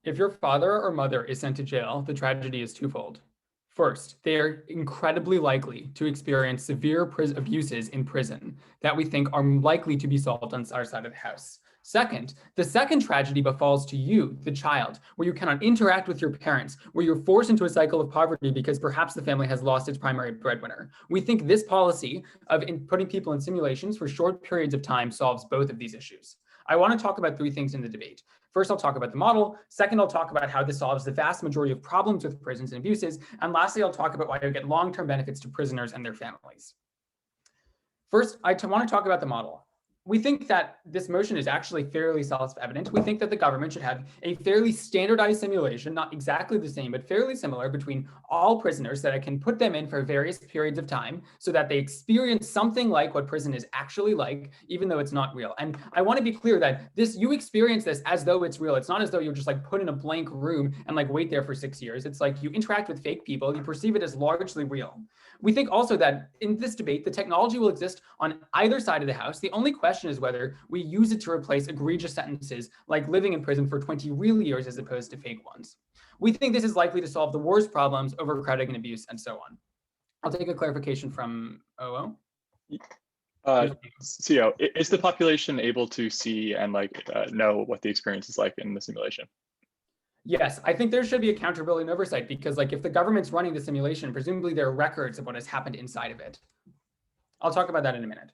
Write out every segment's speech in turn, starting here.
If your father or mother is sent to jail, the tragedy is twofold. First, they are incredibly likely to experience severe abuses in prison that we think are likely to be solved on our side of the house. Second, the second tragedy befalls to you, the child, where you cannot interact with your parents, where you're forced into a cycle of poverty because perhaps the family has lost its primary breadwinner. We think this policy of putting people in simulations for short periods of time solves both of these issues. I want to talk about three things in the debate. First, I'll talk about the model. Second, I'll talk about how this solves the vast majority of problems with prisons and abuses. And lastly, I'll talk about why you get long-term benefits to prisoners and their families. First, I want to talk about the model. We think that this motion is actually fairly self-evident. We think that the government should have a fairly standardized simulation, not exactly the same, but fairly similar between all prisoners, that I can put them in for various periods of time so that they experience something like what prison is actually like, even though it's not real. And I want to be clear that you experience this as though it's real. It's not as though you're just like put in a blank room and like wait there for 6 years. It's like you interact with fake people, you perceive it as largely real. We think also that in this debate, the technology will exist on either side of the house. The only question is whether we use it to replace egregious sentences like living in prison for 20 real years as opposed to fake ones. We think this is likely to solve the worst problems, overcrowding and abuse, and so on. I'll take a clarification from OO. CO, is the population able to see and know what the experience is like in the simulation? Yes, I think there should be accountability and oversight because if the government's running the simulation, presumably there are records of what has happened inside of it. I'll talk about that in a minute.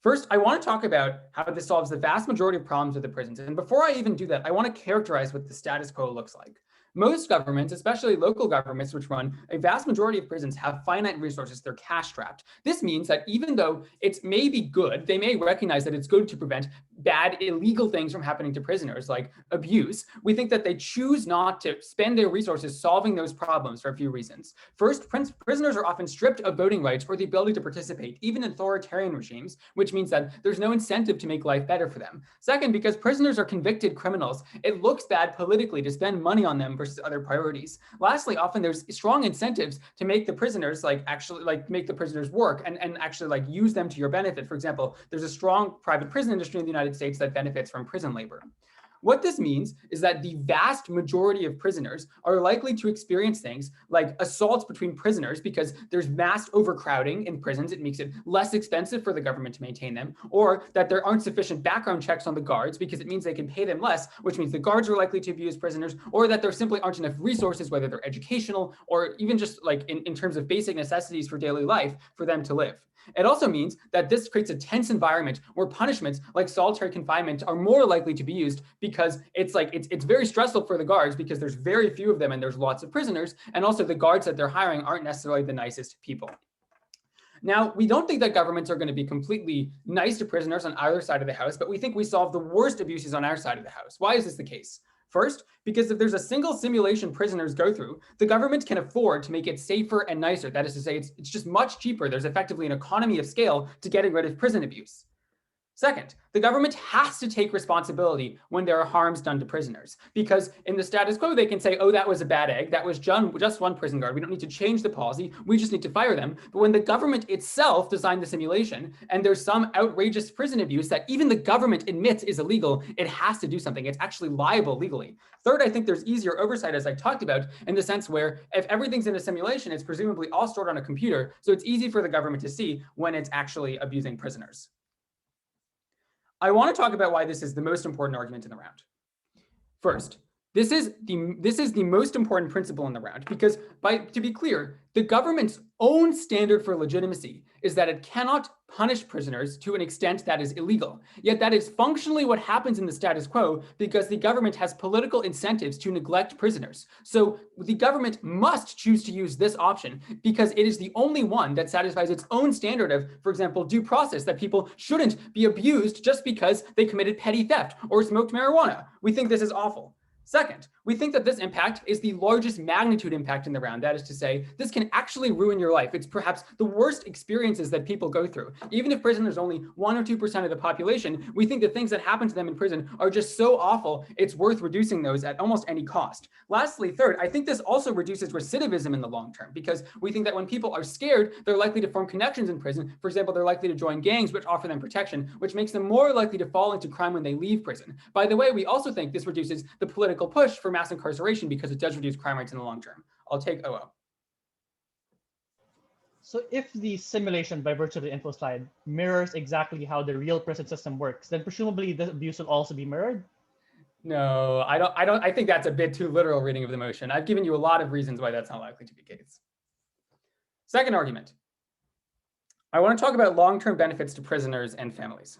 First, I want to talk about how this solves the vast majority of problems with the prisons. And before I even do that, I want to characterize what the status quo looks like. Most governments, especially local governments, which run a vast majority of prisons, have finite resources. They're cash strapped. This means that even though it's maybe good, they may recognize that it's good to prevent bad, illegal things from happening to prisoners, like abuse. We think that they choose not to spend their resources solving those problems for a few reasons. First, prisoners are often stripped of voting rights or the ability to participate, even in authoritarian regimes, which means that there's no incentive to make life better for them. Second, because prisoners are convicted criminals, it looks bad politically to spend money on them versus other priorities. Lastly, often there's strong incentives to make the prisoners make the prisoners work and actually use them to your benefit. For example, there's a strong private prison industry in the United States that benefits from prison labor. What this means is that the vast majority of prisoners are likely to experience things like assaults between prisoners because there's mass overcrowding in prisons. It makes it less expensive for the government to maintain them, or that there aren't sufficient background checks on the guards because it means they can pay them less, which means the guards are likely to abuse prisoners, or that there simply aren't enough resources, whether they're educational or even just in terms of basic necessities for daily life for them to live. It also means that this creates a tense environment where punishments like solitary confinement are more likely to be used because it's very stressful for the guards because there's very few of them and there's lots of prisoners, and also the guards that they're hiring aren't necessarily the nicest people. Now, we don't think that governments are going to be completely nice to prisoners on either side of the house, but we think we solve the worst abuses on our side of the house. Why is this the case? First, because if there's a single simulation prisoners go through, the government can afford to make it safer and nicer. That is to say, it's just much cheaper. There's effectively an economy of scale to getting rid of prison abuse. Second, the government has to take responsibility when there are harms done to prisoners, because in the status quo, they can say, oh, that was a bad egg. That was just one prison guard. We don't need to change the policy. We just need to fire them. But when the government itself designed the simulation and there's some outrageous prison abuse that even the government admits is illegal, it has to do something. It's actually liable legally. Third, I think there's easier oversight, as I talked about, in the sense where if everything's in a simulation, it's presumably all stored on a computer. So it's easy for the government to see when it's actually abusing prisoners. I want to talk about why this is the most important argument in the round. First, this is the most important principle in the round because, to be clear, the government's own standard for legitimacy is that it cannot punish prisoners to an extent that is illegal. Yet that is functionally what happens in the status quo because the government has political incentives to neglect prisoners. So the government must choose to use this option because it is the only one that satisfies its own standard of, for example, due process, that people shouldn't be abused just because they committed petty theft or smoked marijuana. We think this is awful. Second, we think that this impact is the largest magnitude impact in the round. That is to say, this can actually ruin your life. It's perhaps the worst experiences that people go through. Even if prison is only 1 or 2% of the population, we think the things that happen to them in prison are just so awful, it's worth reducing those at almost any cost. Lastly, third, I think this also reduces recidivism in the long term because we think that when people are scared, they're likely to form connections in prison. For example, they're likely to join gangs which offer them protection, which makes them more likely to fall into crime when they leave prison. By the way, we also think this reduces the political political push for mass incarceration because it does reduce crime rates in the long term. I'll take OO. So if the simulation by virtue of the info slide mirrors exactly how the real prison system works, then presumably the abuse will also be mirrored? No, I think that's a bit too literal reading of the motion. I've given you a lot of reasons why that's not likely to be the case. Second argument. I want to talk about long-term benefits to prisoners and families.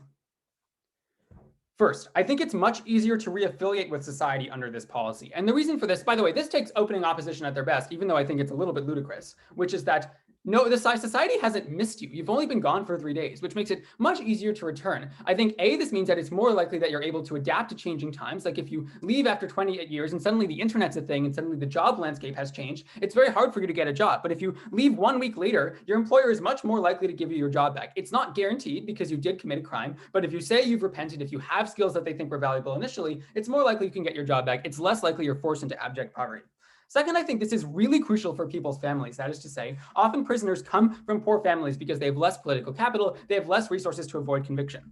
First, I think it's much easier to reaffiliate with society under this policy. And the reason for this, by the way, this takes opening opposition at their best, even though I think it's a little bit ludicrous, which is that no, the society hasn't missed you. You've only been gone for 3 days, which makes it much easier to return. I think A, this means that it's more likely that you're able to adapt to changing times. Like if you leave after 28 years and suddenly the internet's a thing and suddenly the job landscape has changed, it's very hard for you to get a job. But if you leave 1 week later, your employer is much more likely to give you your job back. It's not guaranteed because you did commit a crime, but if you say you've repented, if you have skills that they think were valuable initially, it's more likely you can get your job back. It's less likely you're forced into abject poverty. Second, I think this is really crucial for people's families. That is to say, often prisoners come from poor families because they have less political capital, they have less resources to avoid conviction.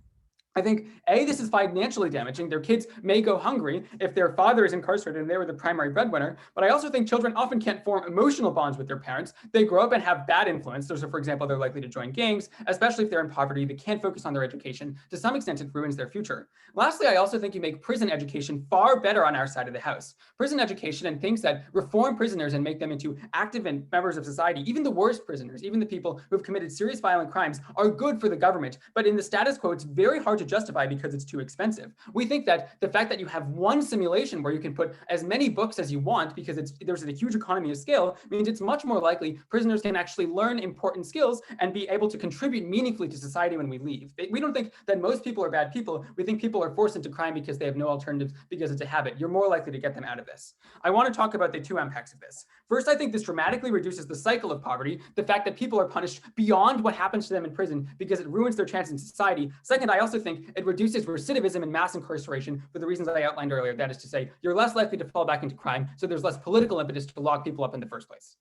I think, A, this is financially damaging. Their kids may go hungry if their father is incarcerated and they were the primary breadwinner. But I also think children often can't form emotional bonds with their parents. They grow up and have bad influence. So, for example, they're likely to join gangs, especially if they're in poverty. They can't focus on their education. To some extent, it ruins their future. Lastly, I also think you make prison education far better on our side of the house. Prison education and things that reform prisoners and make them into active and members of society, even the worst prisoners, even the people who have committed serious violent crimes, are good for the government. But in the status quo, it's very hard to justify because it's too expensive. We think that the fact that you have one simulation where you can put as many books as you want because there's a huge economy of scale means it's much more likely prisoners can actually learn important skills and be able to contribute meaningfully to society when we leave. We don't think that most people are bad people. We think people are forced into crime because they have no alternatives because it's a habit. You're more likely to get them out of this. I want to talk about the two impacts of this. First, I think this dramatically reduces the cycle of poverty, the fact that people are punished beyond what happens to them in prison because it ruins their chance in society. Second, I also think it reduces recidivism and mass incarceration for the reasons I outlined earlier. That is to say, you're less likely to fall back into crime, so there's less political impetus to lock people up in the first place.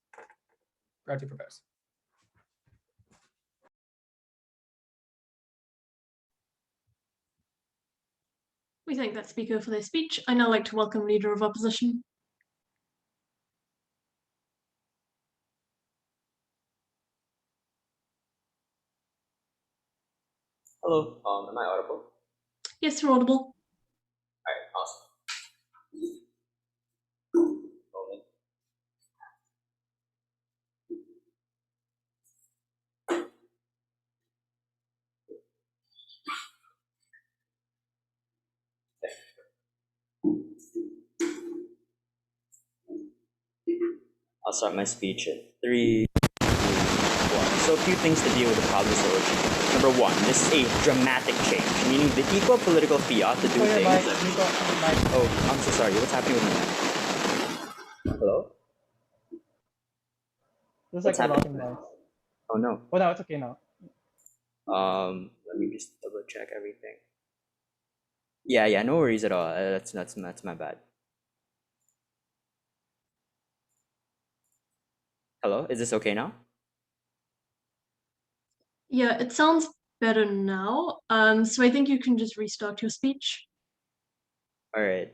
Proud to propose. We thank that speaker for their speech. I now like to welcome Leader of Opposition. Hello, am I audible? Yes, you're audible. All right, awesome. Moment. I'll start my speech in 3, 2, 1. So a few things to deal with the problems of origin. Number one, this is a dramatic change, meaning the equal political fiat to do things. Oh, I'm so sorry. What's happening with my mic? Hello? There's like a lot of noise. Oh no. Oh no, it's okay now. Let me just double check everything. Yeah, no worries at all. That's my bad. Hello, is this okay now? Yeah, it sounds better now. So I think you can just restart your speech. All right.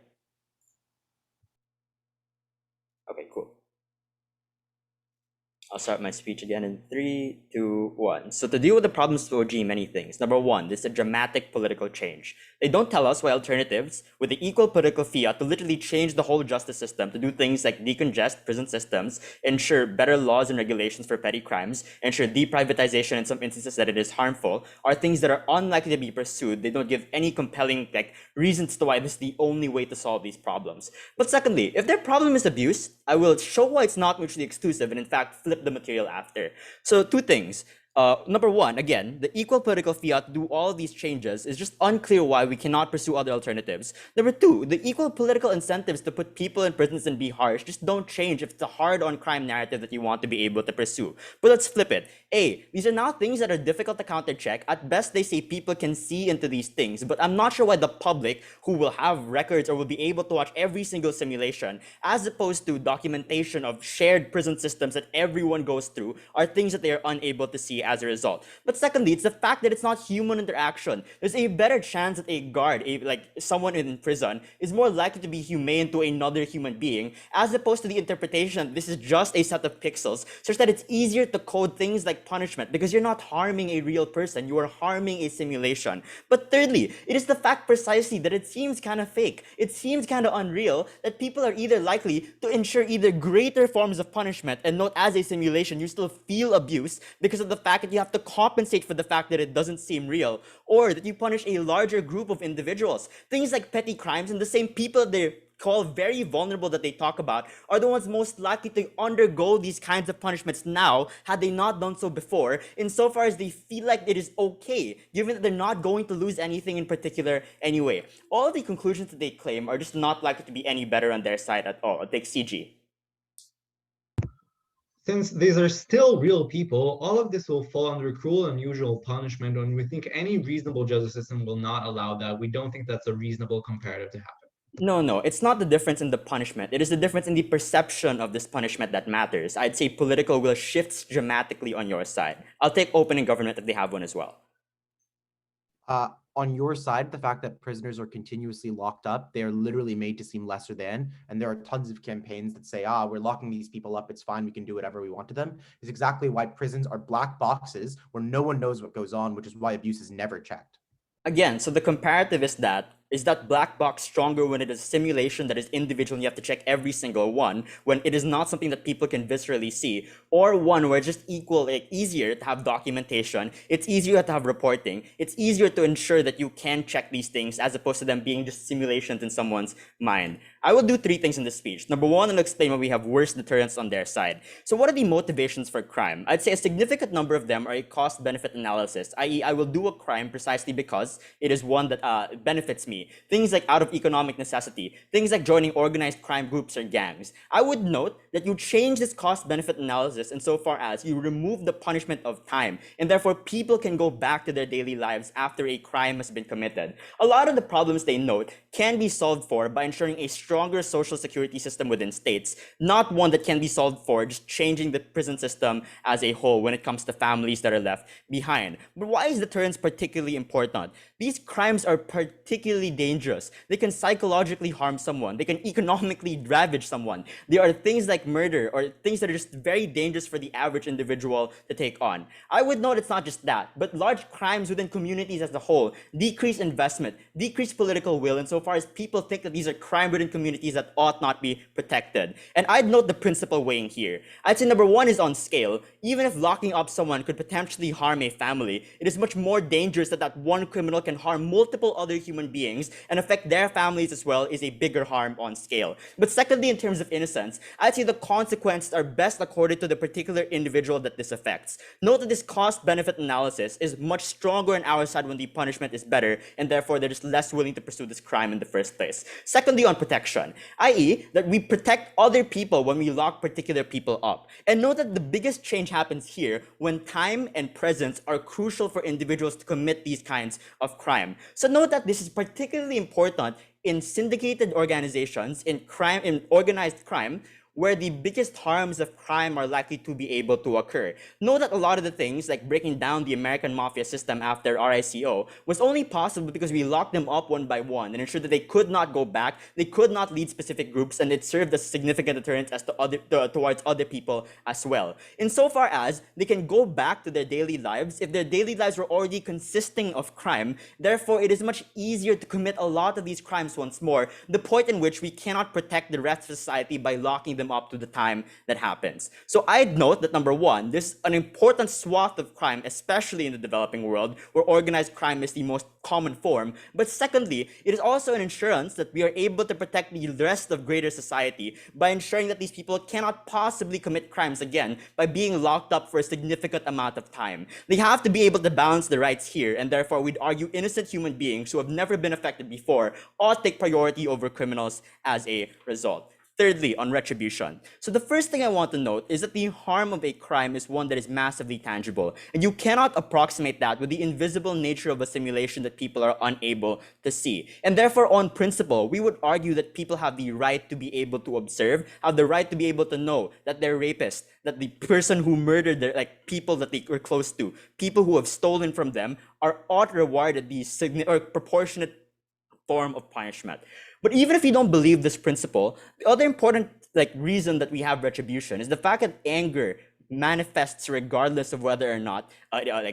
Okay, cool. I'll start my speech again in 3, 2, 1. So to deal with the problems of OG, many things. Number one, this is a dramatic political change. They don't tell us why alternatives with the equal political fiat to literally change the whole justice system, to do things like decongest prison systems, ensure better laws and regulations for petty crimes, ensure deprivatization in some instances that it is harmful, are things that are unlikely to be pursued. They don't give any compelling reasons to why this is the only way to solve these problems. But secondly, if their problem is abuse, I will show why it's not mutually exclusive and in fact flip the material after. So two things. Number one, again, the equal political fiat to do all these changes is just unclear why we cannot pursue other alternatives. Number two, the equal political incentives to put people in prisons and be harsh just don't change if it's a hard-on crime narrative that you want to be able to pursue. But let's flip it. A, these are now things that are difficult to counter-check. At best, they say people can see into these things, but I'm not sure why the public, who will have records or will be able to watch every single simulation, as opposed to documentation of shared prison systems that everyone goes through, are things that they are unable to see society as a result. But secondly, it's the fact that it's not human interaction. There's a better chance that a guard, like someone in prison, is more likely to be humane to another human being, as opposed to the interpretation that this is just a set of pixels, such that it's easier to code things like punishment because you're not harming a real person, you are harming a simulation. But thirdly, it is the fact precisely that it seems kind of fake. It seems kind of unreal that people are either likely to ensure either greater forms of punishment, and note as a simulation you still feel abuse because of the fact that you have to compensate for the fact that it doesn't seem real, or that you punish a larger group of individuals. Things like petty crimes, and the same people they call very vulnerable that they talk about are the ones most likely to undergo these kinds of punishments now, had they not done so before, insofar as they feel like it is okay, given that they're not going to lose anything in particular anyway. All of the conclusions that they claim are just not likely to be any better on their side at all. Take CG. Since these are still real people, all of this will fall under cruel and unusual punishment, and we think any reasonable justice system will not allow that. We don't think that's a reasonable comparative to happen. No, it's not the difference in the punishment. It is the difference in the perception of this punishment that matters. I'd say political will shifts dramatically on your side. I'll take opening government if they have one as well. On your side, the fact that prisoners are continuously locked up, they are literally made to seem lesser than, and there are tons of campaigns that say, we're locking these people up, it's fine, we can do whatever we want to them, is exactly why prisons are black boxes where no one knows what goes on, which is why abuse is never checked. Again, so the comparative is that black box stronger when it is a simulation that is individual and you have to check every single one, when it is not something that people can viscerally see, or one where it's just easier to have documentation, it's easier to have reporting, it's easier to ensure that you can check these things as opposed to them being just simulations in someone's mind. I will do 3 things in this speech. Number 1, I'll explain why we have worse deterrence on their side. So what are the motivations for crime? I'd say a significant number of them are a cost-benefit analysis, i.e. I will do a crime precisely because it is one that benefits me. Things like out of economic necessity, things like joining organized crime groups or gangs. I would note that you change this cost-benefit analysis insofar as you remove the punishment of time, and therefore people can go back to their daily lives after a crime has been committed. A lot of the problems they note can be solved for by ensuring a stronger social security system within states, not one that can be solved for just changing the prison system as a whole when it comes to families that are left behind. But why is deterrence particularly important? These crimes are particularly dangerous. They can psychologically harm someone. They can economically ravage someone. There are things like murder or things that are just very dangerous for the average individual to take on. I would note it's not just that, but large crimes within communities as a whole decrease investment, decrease political will, insofar as people think that these are crime within communities that ought not be protected. And I'd note the principle weighing here. I'd say number 1 is on scale. Even if locking up someone could potentially harm a family, it is much more dangerous that one criminal can harm multiple other human beings and affect their families as well, is a bigger harm on scale. But secondly, in terms of innocence, I'd say the consequences are best accorded to the particular individual that this affects. Note that this cost-benefit analysis is much stronger on our side when the punishment is better, and therefore they're just less willing to pursue this crime in the first place. Secondly, on protection, i.e. that we protect other people when we lock particular people up. And note that the biggest change happens here when time and presence are crucial for individuals to commit these kinds of crime. So note that this is particularly important in syndicated organizations, in organized crime, where the biggest harms of crime are likely to be able to occur. Know that a lot of the things, like breaking down the American mafia system after RICO, was only possible because we locked them up one by one and ensured that they could not go back, they could not lead specific groups, and it served as significant deterrence as towards other people as well. Insofar as they can go back to their daily lives, if their daily lives were already consisting of crime, therefore it is much easier to commit a lot of these crimes once more, the point in which we cannot protect the rest of society by locking them up to the time that happens. So I'd note that number 1, this is an important swath of crime, especially in the developing world, where organized crime is the most common form. But secondly, it is also an assurance that we are able to protect the rest of greater society by ensuring that these people cannot possibly commit crimes again by being locked up for a significant amount of time. They have to be able to balance the rights here, and therefore we'd argue innocent human beings who have never been affected before ought to take priority over criminals as a result. Thirdly, on retribution. So the first thing I want to note is that the harm of a crime is one that is massively tangible, and you cannot approximate that with the invisible nature of a simulation that people are unable to see. And therefore, on principle, we would argue that people have the right to be able to observe, have the right to be able to know that they're rapists, that the person who murdered their people that they were close to, people who have stolen from them, are ought rewarded the proportionate form of punishment. But even if you don't believe this principle, the other important reason that we have retribution is the fact that anger manifests regardless of whether or not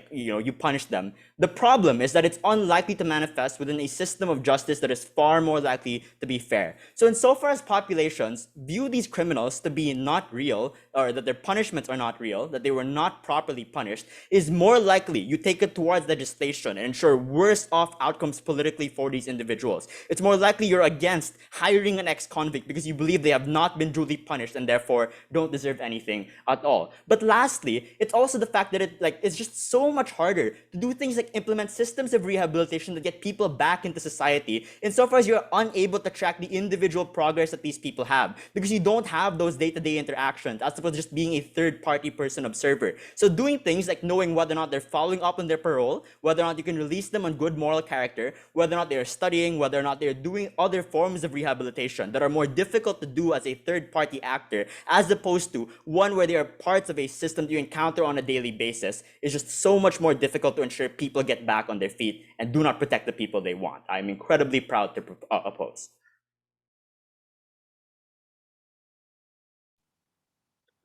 you punish them. The problem is that it's unlikely to manifest within a system of justice that is far more likely to be fair. So insofar as populations view these criminals to be not real, or that their punishments are not real, that they were not properly punished, is more likely you take it towards legislation and ensure worse off outcomes politically for these individuals. It's more likely you're against hiring an ex-convict because you believe they have not been duly punished and therefore don't deserve anything at all. But lastly, it's also the fact that it's just so much harder to do things like implement systems of rehabilitation that get people back into society, insofar as you're unable to track the individual progress that these people have, because you don't have those day-to-day interactions, as opposed to just being a third-party person observer. So doing things like knowing whether or not they're following up on their parole, whether or not you can release them on good moral character, whether or not they're studying, whether or not they're doing other forms of rehabilitation that are more difficult to do as a third-party actor, as opposed to one where they are parts of a system that you encounter on a daily basis, is just so much more difficult to ensure people get back on their feet and do not protect the people they want. I'm incredibly proud to oppose.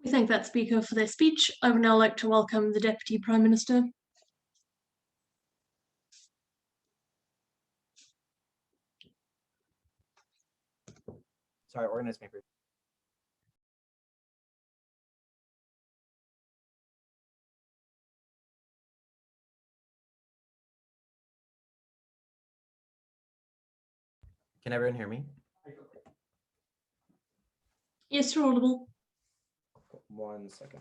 We thank that speaker for their speech. I would now like to welcome the Deputy Prime Minister. Sorry, organize me. Can everyone hear me? Yes, you're audible. 1 second.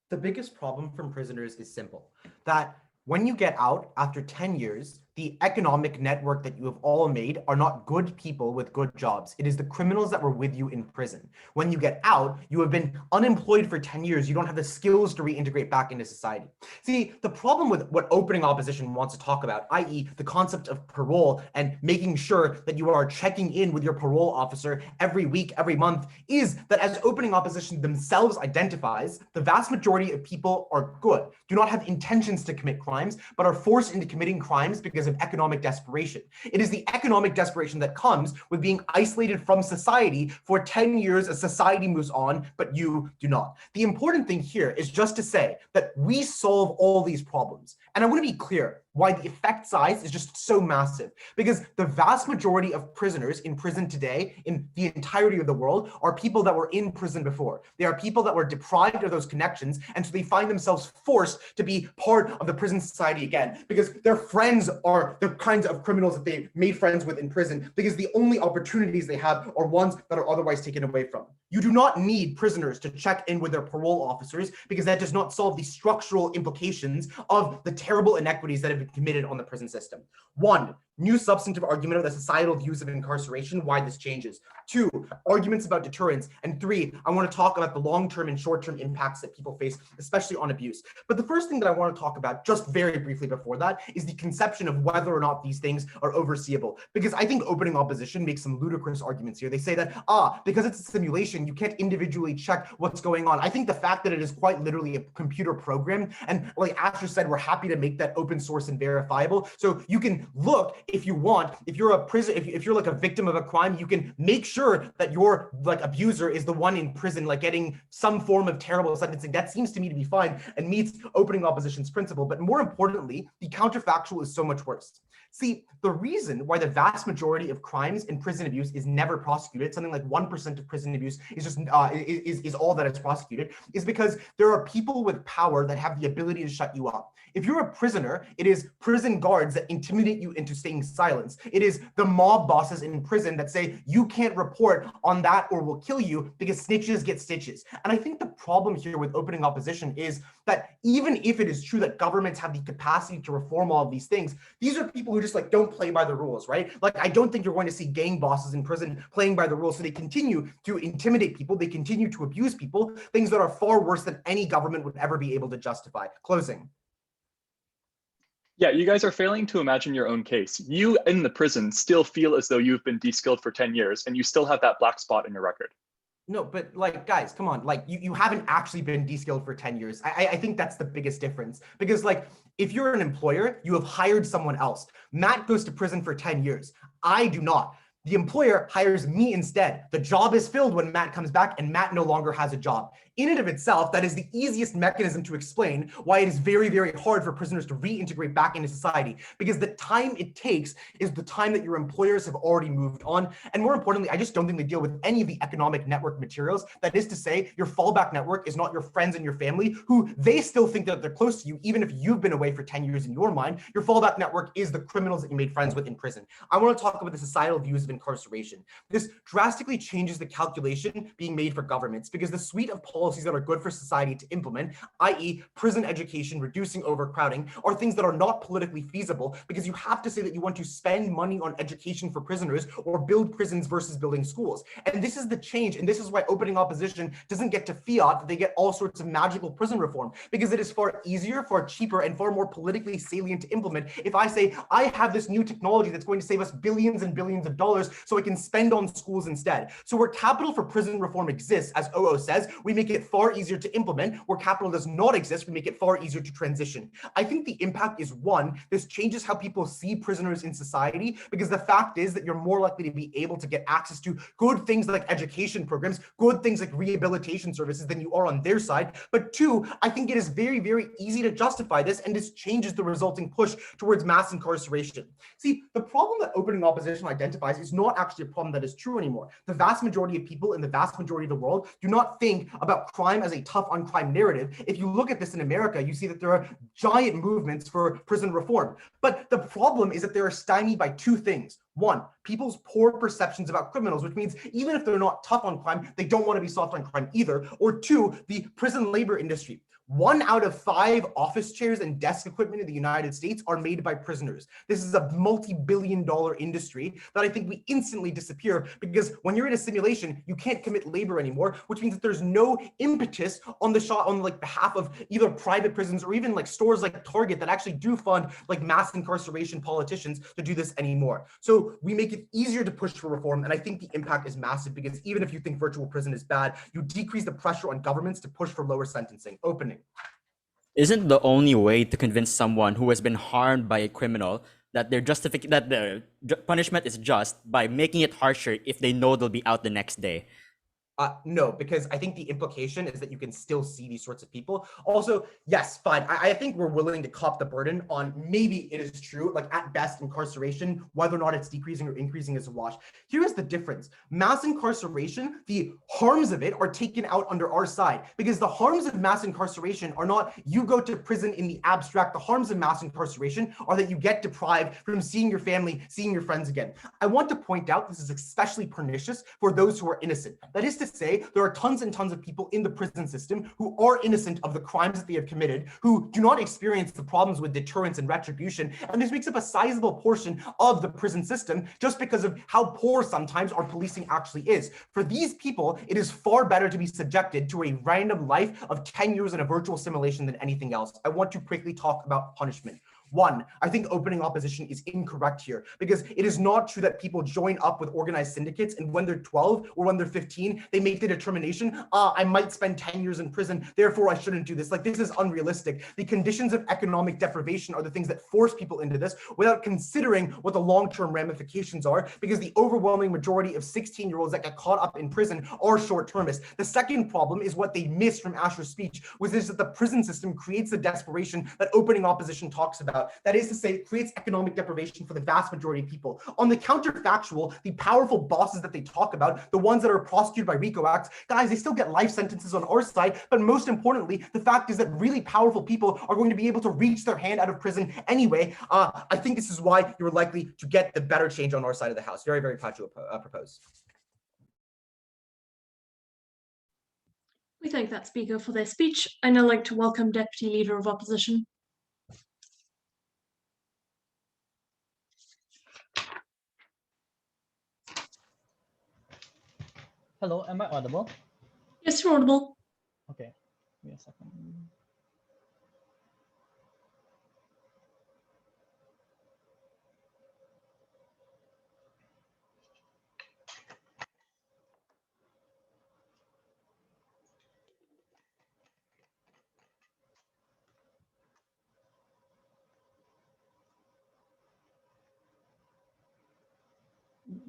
The biggest problem from prisoners is simple, that when you get out after 10 years, the economic network that you have all made are not good people with good jobs. It is the criminals that were with you in prison. When you get out, you have been unemployed for 10 years. You don't have the skills to reintegrate back into society. See, the problem with what opening opposition wants to talk about, i.e. the concept of parole and making sure that you are checking in with your parole officer every week, every month, is that as opening opposition themselves identifies, the vast majority of people are good, do not have intentions to commit crimes, but are forced into committing crimes because of economic desperation. It is the economic desperation that comes with being isolated from society for 10 years as society moves on, but you do not. The important thing here is just to say that we solve all these problems. And I want to be clear why the effect size is just so massive, because the vast majority of prisoners in prison today in the entirety of the world are people that were in prison before. They are people that were deprived of those connections, and so they find themselves forced to be part of the prison society again, because their friends are the kinds of criminals that they made friends with in prison, because the only opportunities they have are ones that are otherwise taken away from. You do not need prisoners to check in with their parole officers, because that does not solve the structural implications of the terrible inequities that have been committed on the prison system. 1, new substantive argument of the societal views of incarceration, why this changes. 2, arguments about deterrence. And 3, I want to talk about the long-term and short-term impacts that people face, especially on abuse. But the first thing that I want to talk about, just very briefly before that, is the conception of whether or not these things are overseeable. Because I think opening opposition makes some ludicrous arguments here. They say that, because it's a simulation, you can't individually check what's going on. I think the fact that it is quite literally a computer program, and like Asher said, we're happy to make that open source and verifiable. So you can look, if you want, if you're a prison, if you're like a victim of a crime, you can make sure that your like abuser is the one in prison, like getting some form of terrible sentencing. That seems to me to be fine and meets opening opposition's principle. But more importantly, the counterfactual is so much worse. See, the reason why the vast majority of crimes and prison abuse is never prosecuted, something like 1% of prison abuse is just is all that is prosecuted, is because there are people with power that have the ability to shut you up. If you're a prisoner, it is prison guards that intimidate you into staying silent. It is the mob bosses in prison that say you can't report on that or we'll kill you because snitches get stitches. And I think the problem here with opening opposition is that even if it is true that governments have the capacity to reform all of these things, these are people who just like don't play by the rules, right? Like, I don't think you're going to see gang bosses in prison playing by the rules. So they continue to intimidate people. They continue to abuse people, things that are far worse than any government would ever be able to justify. Closing. Yeah, you guys are failing to imagine your own case. You in the prison still feel as though you've been de-skilled for 10 years and you still have that black spot in your record. No, but like, guys, come on. Like, you haven't actually been de-skilled for 10 years. I think that's the biggest difference. Because like, if you're an employer, you have hired someone else. Matt goes to prison for 10 years. I do not. The employer hires me instead. The job is filled when Matt comes back and Matt no longer has a job. In and of itself, that is the easiest mechanism to explain why it is very, very hard for prisoners to reintegrate back into society, because the time it takes is the time that your employers have already moved on. And more importantly, I just don't think they deal with any of the economic network materials. That is to say, your fallback network is not your friends and your family, who they still think that they're close to you, even if you've been away for 10 years in your mind. Your fallback network is the criminals that you made friends with in prison. I want to talk about the societal views of incarceration. This drastically changes the calculation being made for governments, because the suite of policies that are good for society to implement, i.e. prison education, reducing overcrowding, are things that are not politically feasible, because you have to say that you want to spend money on education for prisoners or build prisons versus building schools. And this is the change, and this is why opening opposition doesn't get to fiat, they get all sorts of magical prison reform, because it is far easier, far cheaper, and far more politically salient to implement if I say, I have this new technology that's going to save us billions and billions of dollars so I can spend on schools instead. So where capital for prison reform exists, as OO says, we make it far easier to implement. Where capital does not exist, we make it far easier to transition. I think the impact is, one, this changes how people see prisoners in society, because the fact is that you're more likely to be able to get access to good things like education programs, good things like rehabilitation services than you are on their side. But two, I think it is very, very easy to justify this, and this changes the resulting push towards mass incarceration. See, the problem that opening opposition identifies is not actually a problem that is true anymore. The vast majority of people in the vast majority of the world do not think about crime as a tough on crime narrative. If you look at this in America, you see that there are giant movements for prison reform. But the problem is that they are stymied by two things. One, people's poor perceptions about criminals, which means even if they're not tough on crime, they don't want to be soft on crime either. Or two, the prison labor industry. 1 out of 5 office chairs and desk equipment in the United States are made by prisoners. This is a multi-billion-dollar industry that I think we instantly disappear, because when you're in a simulation, you can't commit labor anymore, which means that there's no impetus on like behalf of either private prisons or even like stores like Target that actually do fund like mass incarceration politicians to do this anymore. So we make it easier to push for reform, and I think the impact is massive, because even if you think virtual prison is bad, you decrease the pressure on governments to push for lower sentencing. Opening. Isn't the only way to convince someone who has been harmed by a criminal that the punishment is just by making it harsher if they know they'll be out the next day? No, because I think the implication is that you can still see these sorts of people. Also, yes, fine. I think we're willing to cop the burden on maybe it is true, like at best incarceration, whether or not it's decreasing or increasing is a wash. Here is the difference. Mass incarceration, the harms of it are taken out under our side, because the harms of mass incarceration are not you go to prison in the abstract. The harms of mass incarceration are that you get deprived from seeing your family, seeing your friends again. I want to point out this is especially pernicious for those who are innocent. That is to say, there are tons and tons of people in the prison system who are innocent of the crimes that they have committed, who do not experience the problems with deterrence and retribution. And this makes up a sizable portion of the prison system just because of how poor sometimes our policing actually is. For these people, it is far better to be subjected to a random life of 10 years in a virtual simulation than anything else. I want to quickly talk about punishment. One, I think opening opposition is incorrect here, because it is not true that people join up with organized syndicates and when they're 12 or when they're 15, they make the determination, I might spend 10 years in prison, therefore I shouldn't do this. Like, this is unrealistic. The conditions of economic deprivation are the things that force people into this without considering what the long-term ramifications are, because the overwhelming majority of 16-year-olds that get caught up in prison are short-termists. The second problem is what they missed from Asher's speech, which is that the prison system creates the desperation that opening opposition talks about. about. That is to say, it creates economic deprivation for the vast majority of people. On the counterfactual, the powerful bosses that they talk about, the ones that are prosecuted by RICO Acts, guys, they still get life sentences on our side. But most importantly, the fact is that really powerful people are going to be able to reach their hand out of prison anyway. I think this is why you're likely to get the better change on our side of the house. Very, very proud to propose. We thank that speaker for their speech. I'd now like to welcome Deputy Leader of Opposition. Hello, am I audible? Yes, you're audible. Okay, give me a second.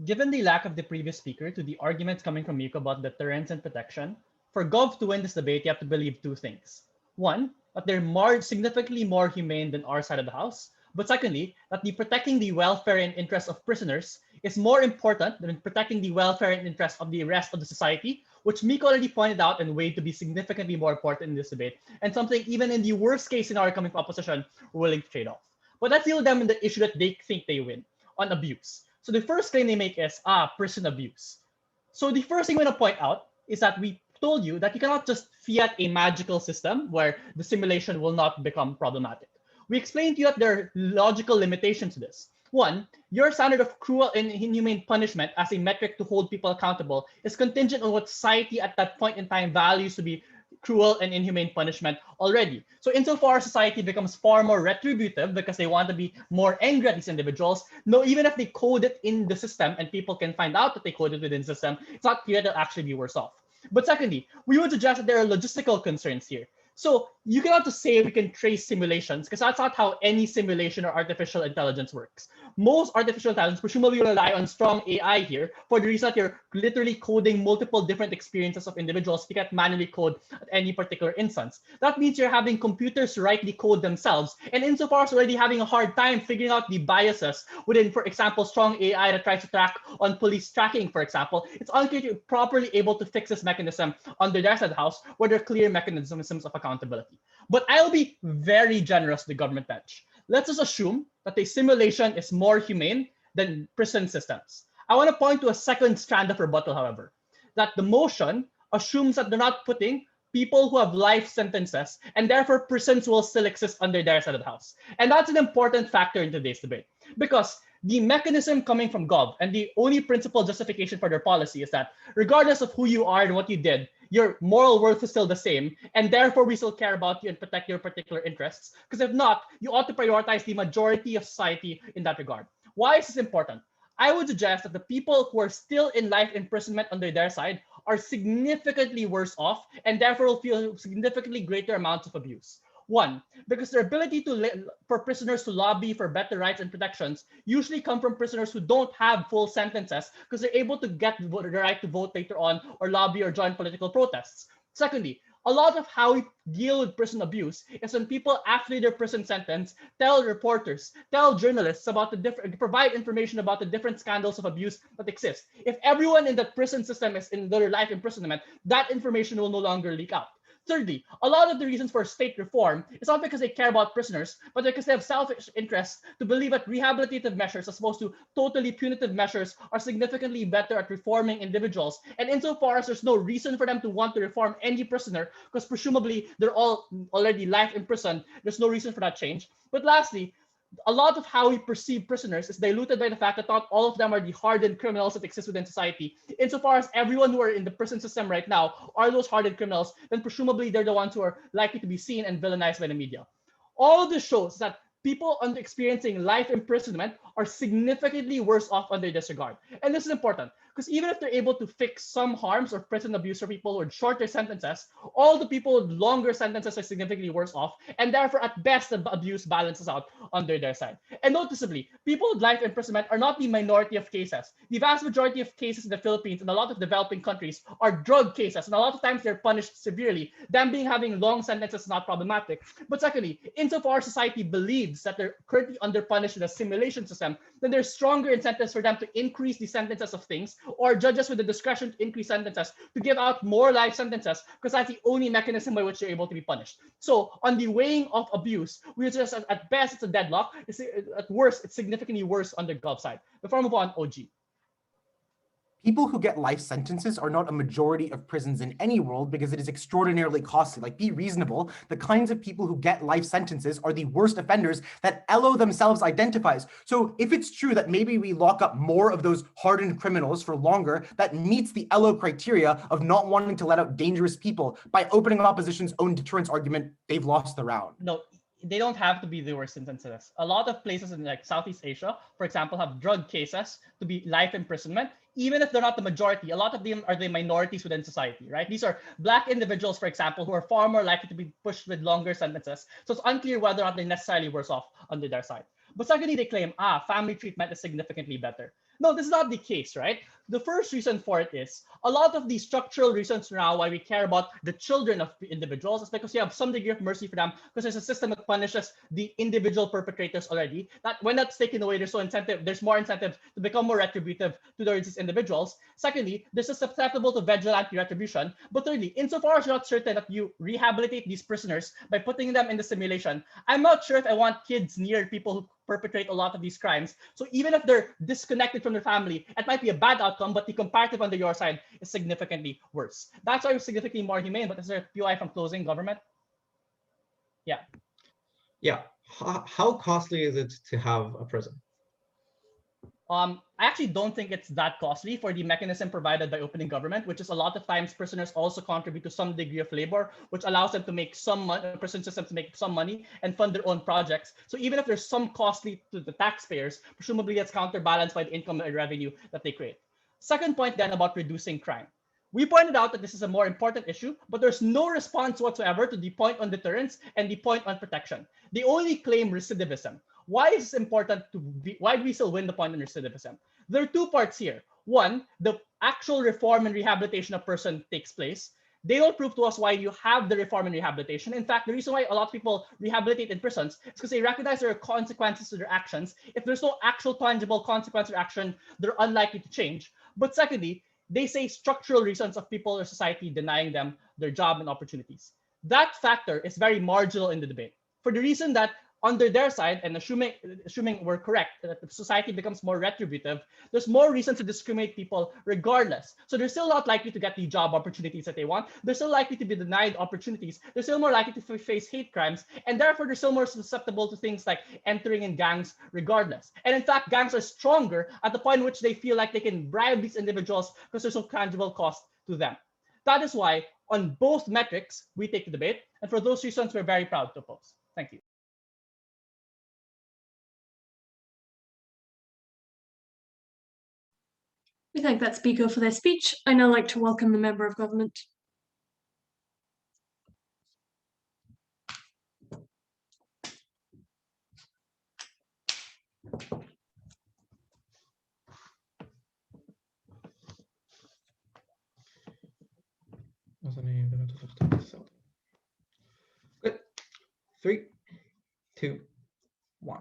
Given the lack of the previous speaker to the arguments coming from Miko about deterrence and protection, for Gov to win this debate, you have to believe two things. One, that they're significantly more humane than our side of the house. But secondly, that protecting the welfare and interests of prisoners is more important than protecting the welfare and interests of the rest of the society, which Miko already pointed out and weighed to be significantly more important in this debate, and something even in the worst case scenario coming from opposition, we're willing to trade off. But let's deal with them in the issue that they think they win, on abuse. So the first claim they make is, prison abuse. So the first thing we want to point out is that we told you that you cannot just fiat a magical system where the simulation will not become problematic. We explained to you that there are logical limitations to this. One, your standard of cruel and inhumane punishment as a metric to hold people accountable is contingent on what society at that point in time values to be cruel and inhumane punishment already. So insofar society becomes far more retributive because they want to be more angry at these individuals, no, even if they code it in the system and people can find out that they coded it within the system, it's not clear they'll actually be worse off. But secondly, we would suggest that there are logistical concerns here. So you cannot just say we can trace simulations because that's not how any simulation or artificial intelligence works. Most artificial intelligence presumably rely on strong AI here for the reason that you're literally coding multiple different experiences of individuals. You can't manually code at any particular instance. That means you're having computers write the code themselves. And insofar as already having a hard time figuring out the biases within, for example, strong AI that tries to track on police tracking, for example, it's unclear to properly able to fix this mechanism under their side of the house where there are clear mechanisms of accountability. But I'll be very generous to the government bench. Let's just assume that a simulation is more humane than prison systems. I want to point to a second strand of rebuttal, however, that the motion assumes that they're not putting people who have life sentences and therefore prisons will still exist under their side of the house. And that's an important factor in today's debate because the mechanism coming from Gov and the only principal justification for their policy is that regardless of who you are and what you did, your moral worth is still the same, and therefore we still care about you and protect your particular interests. Because if not, you ought to prioritize the majority of society in that regard. Why is this important? I would suggest that the people who are still in life imprisonment under their side are significantly worse off and therefore will feel significantly greater amounts of abuse. One, because their ability for prisoners to lobby for better rights and protections usually come from prisoners who don't have full sentences because they're able to get the right to vote later on or lobby or join political protests. Secondly, a lot of how we deal with prison abuse is when people after their prison sentence tell reporters, tell journalists about provide information about the different scandals of abuse that exist. If everyone in the prison system is in their life imprisonment, that information will no longer leak out. Thirdly, a lot of the reasons for state reform is not because they care about prisoners, but because they have selfish interests to believe that rehabilitative measures as opposed to totally punitive measures are significantly better at reforming individuals. And insofar as there's no reason for them to want to reform any prisoner, because presumably they're all already life imprisoned, there's no reason for that change. But lastly, a lot of how we perceive prisoners is diluted by the fact that not all of them are the hardened criminals that exist within society. Insofar as everyone who are in the prison system right now are those hardened criminals, then presumably they're the ones who are likely to be seen and villainized by the media. All of this shows that people experiencing life imprisonment are significantly worse off under this regard. And this is important Because even if they're able to fix some harms or prison abuse for people with shorter sentences, all the people with longer sentences are significantly worse off, and therefore at best the abuse balances out under their side. And noticeably, people with life imprisonment are not the minority of cases. The vast majority of cases in the Philippines and a lot of developing countries are drug cases, and a lot of times they're punished severely. Them having long sentences is not problematic. But secondly, insofar society believes that they're currently underpunished in a simulation system, then there's stronger incentives for them to increase the sentences of things, or judges with the discretion to increase sentences to give out more life sentences, because that's the only mechanism by which they're able to be punished. So on the weighing of abuse, we just at best it's a deadlock. At worst, it's significantly worse on the Gulf side. Before I move on, OG. People who get life sentences are not a majority of prisons in any world because it is extraordinarily costly. Like, be reasonable. The kinds of people who get life sentences are the worst offenders that ELO themselves identifies. So if it's true that maybe we lock up more of those hardened criminals for longer, that meets the ELO criteria of not wanting to let out dangerous people. By opening opposition's own deterrence argument, they've lost the round. No, they don't have to be the worst sentences. A lot of places in like Southeast Asia, for example, have drug cases to be life imprisonment. Even if they're not the majority, a lot of them are the minorities within society, right? These are Black individuals, for example, who are far more likely to be pushed with longer sentences. So it's unclear whether or not they're necessarily worse off under their side. But secondly, they claim, family treatment is significantly better. No, this is not the case, right? The first reason for it is a lot of the structural reasons now why we care about the children of individuals is because you have some degree of mercy for them, because there's a system that punishes the individual perpetrators already. That when that's taken away, there's more incentive to become more retributive to these individuals. Secondly, this is susceptible to vigilante retribution. But thirdly, insofar as you're not certain that you rehabilitate these prisoners by putting them in the simulation, I'm not sure if I want kids near people who perpetrate a lot of these crimes. So even if they're disconnected from their family, it might be a bad outcome, but the comparative under your side is significantly worse. That's why it's significantly more humane. But is there a POI from closing government? Yeah. Yeah. How costly is it to have a prison? I actually don't think it's that costly for the mechanism provided by opening government, which is a lot of times prisoners also contribute to some degree of labor, which allows them to make some money, prison systems to make some money and fund their own projects. So even if there's some costly to the taxpayers, presumably that's counterbalanced by the income and revenue that they create. Second point then about reducing crime. We pointed out that this is a more important issue, but there's no response whatsoever to the point on deterrence and the point on protection. They only claim recidivism. Why is this important why do we still win the point on recidivism? There are two parts here. One, the actual reform and rehabilitation of person takes place. They don't prove to us why you have the reform and rehabilitation. In fact, the reason why a lot of people rehabilitate in prisons is because they recognize there are consequences to their actions. If there's no actual tangible consequence or action, they're unlikely to change. But secondly, they say structural reasons of people or society denying them their job and opportunities. That factor is very marginal in the debate for the reason that under their side, and assuming we're correct, that the society becomes more retributive, there's more reason to discriminate people regardless. So they're still not likely to get the job opportunities that they want. They're still likely to be denied opportunities. They're still more likely to face hate crimes. And therefore, they're still more susceptible to things like entering in gangs regardless. And in fact, gangs are stronger at the point in which they feel like they can bribe these individuals because there's no tangible cost to them. That is why on both metrics, we take the debate. And for those reasons, we're very proud to oppose. Thank you. We thank that speaker for their speech. I now like to welcome the member of government. Good. 3, 2, 1.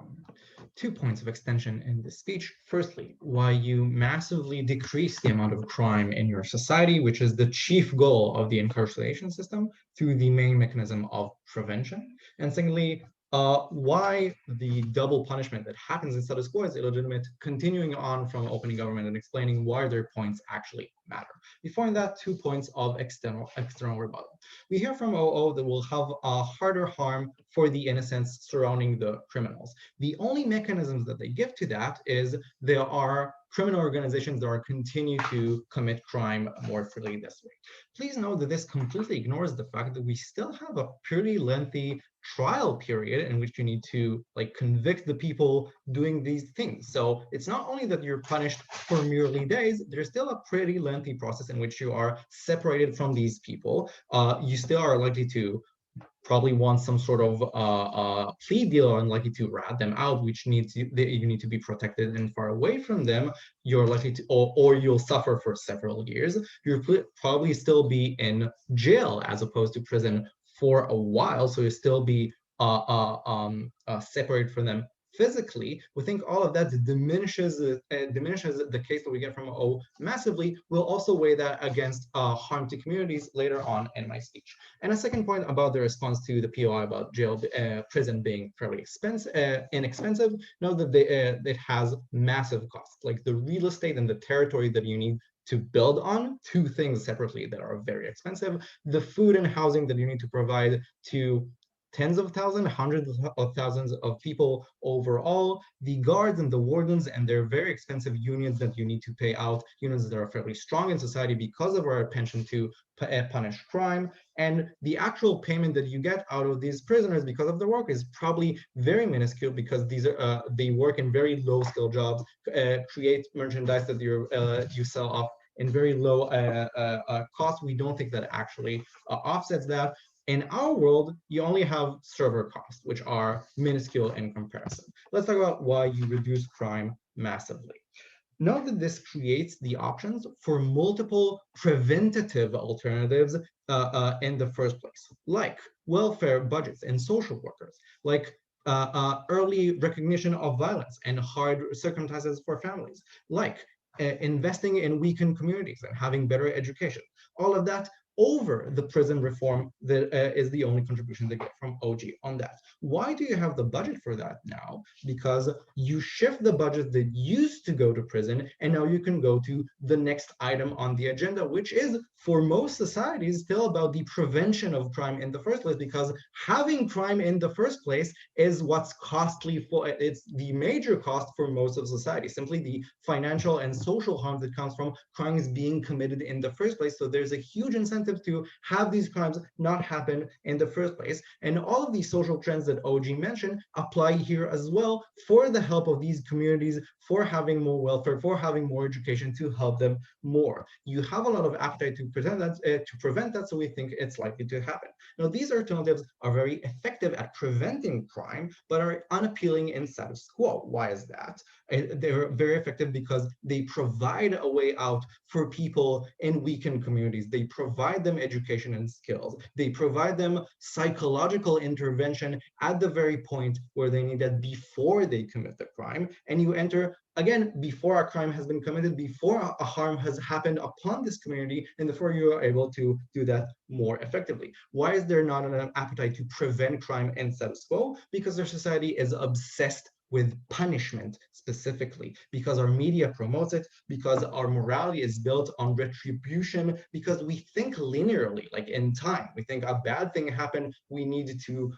2 points of extension in this speech. Firstly, why you massively decrease the amount of crime in your society, which is the chief goal of the incarceration system, through the main mechanism of prevention. And secondly, why the double punishment that happens in status quo is illegitimate, continuing on from opening government and explaining why their points actually matter. Before that, 2 points of external rebuttal. We hear from OO that will have a harder harm for the innocents surrounding the criminals. The only mechanisms that they give to that is there are criminal organizations that are continue to commit crime more freely this way. Please note that this completely ignores the fact that we still have a pretty lengthy trial period in which you need to convict the people doing these things. So it's not only that you're punished for merely days, there's still a pretty lengthy process in which you are separated from these people. You still are likely to probably want some sort of plea deal, unlikely to rat them out, which you need to be protected and far away from them. You're likely to, or you'll suffer for several years. You'll probably still be in jail as opposed to prison for a while, so you'll still be separated from them physically. We think all of that diminishes the case that we get from O massively. We'll also weigh that against harm to communities later on in my speech. And a second point about the response to the POI about prison being fairly inexpensive. Know that it has massive costs, like the real estate and the territory that you need to build on, 2 things separately that are very expensive. The food and housing that you need to provide to tens of thousands, hundreds of thousands of people overall, the guards and the wardens and their very expensive unions that you need to pay out, unions that are fairly strong in society because of our penchant to punish crime, and the actual payment that you get out of these prisoners because of their work is probably very minuscule, because these are they work in very low skill jobs, create merchandise that you sell off in very low cost. We don't think that actually offsets that. In our world, you only have server costs, which are minuscule in comparison. Let's talk about why you reduce crime massively. Note that this creates the options for multiple preventative alternatives in the first place, like welfare budgets and social workers, like early recognition of violence and hard circumstances for families, like investing in weakened communities and having better education. All of that over the prison reform that is the only contribution they get from OG on that. Why do you have the budget for that now? Because you shift the budget that used to go to prison, and now you can go to the next item on the agenda, which is, for most societies, still about the prevention of crime in the first place, because having crime in the first place is what's costly for, it's the major cost for most of society, simply the financial and social harm that comes from crimes being committed in the first place. So there's a huge incentive to have these crimes not happen in the first place. And all of these social trends that OG mentioned apply here as well, for the help of these communities, for having more welfare, for having more education to help them more. You have a lot of appetite to prevent that, so we think it's likely to happen. Now, these alternatives are very effective at preventing crime, but are unappealing in status quo. Why is that? They're very effective because they provide a way out for people in weakened communities. They provide them education and skills. They provide them psychological intervention at the very point where they need that before they commit the crime. And you enter, again, before a crime has been committed, before a harm has happened upon this community, and therefore you are able to do that more effectively. Why is there not an appetite to prevent crime in status quo? Because our society is obsessed with punishment specifically, because our media promotes it, because our morality is built on retribution, because we think linearly, like in time. We think a bad thing happened, we need to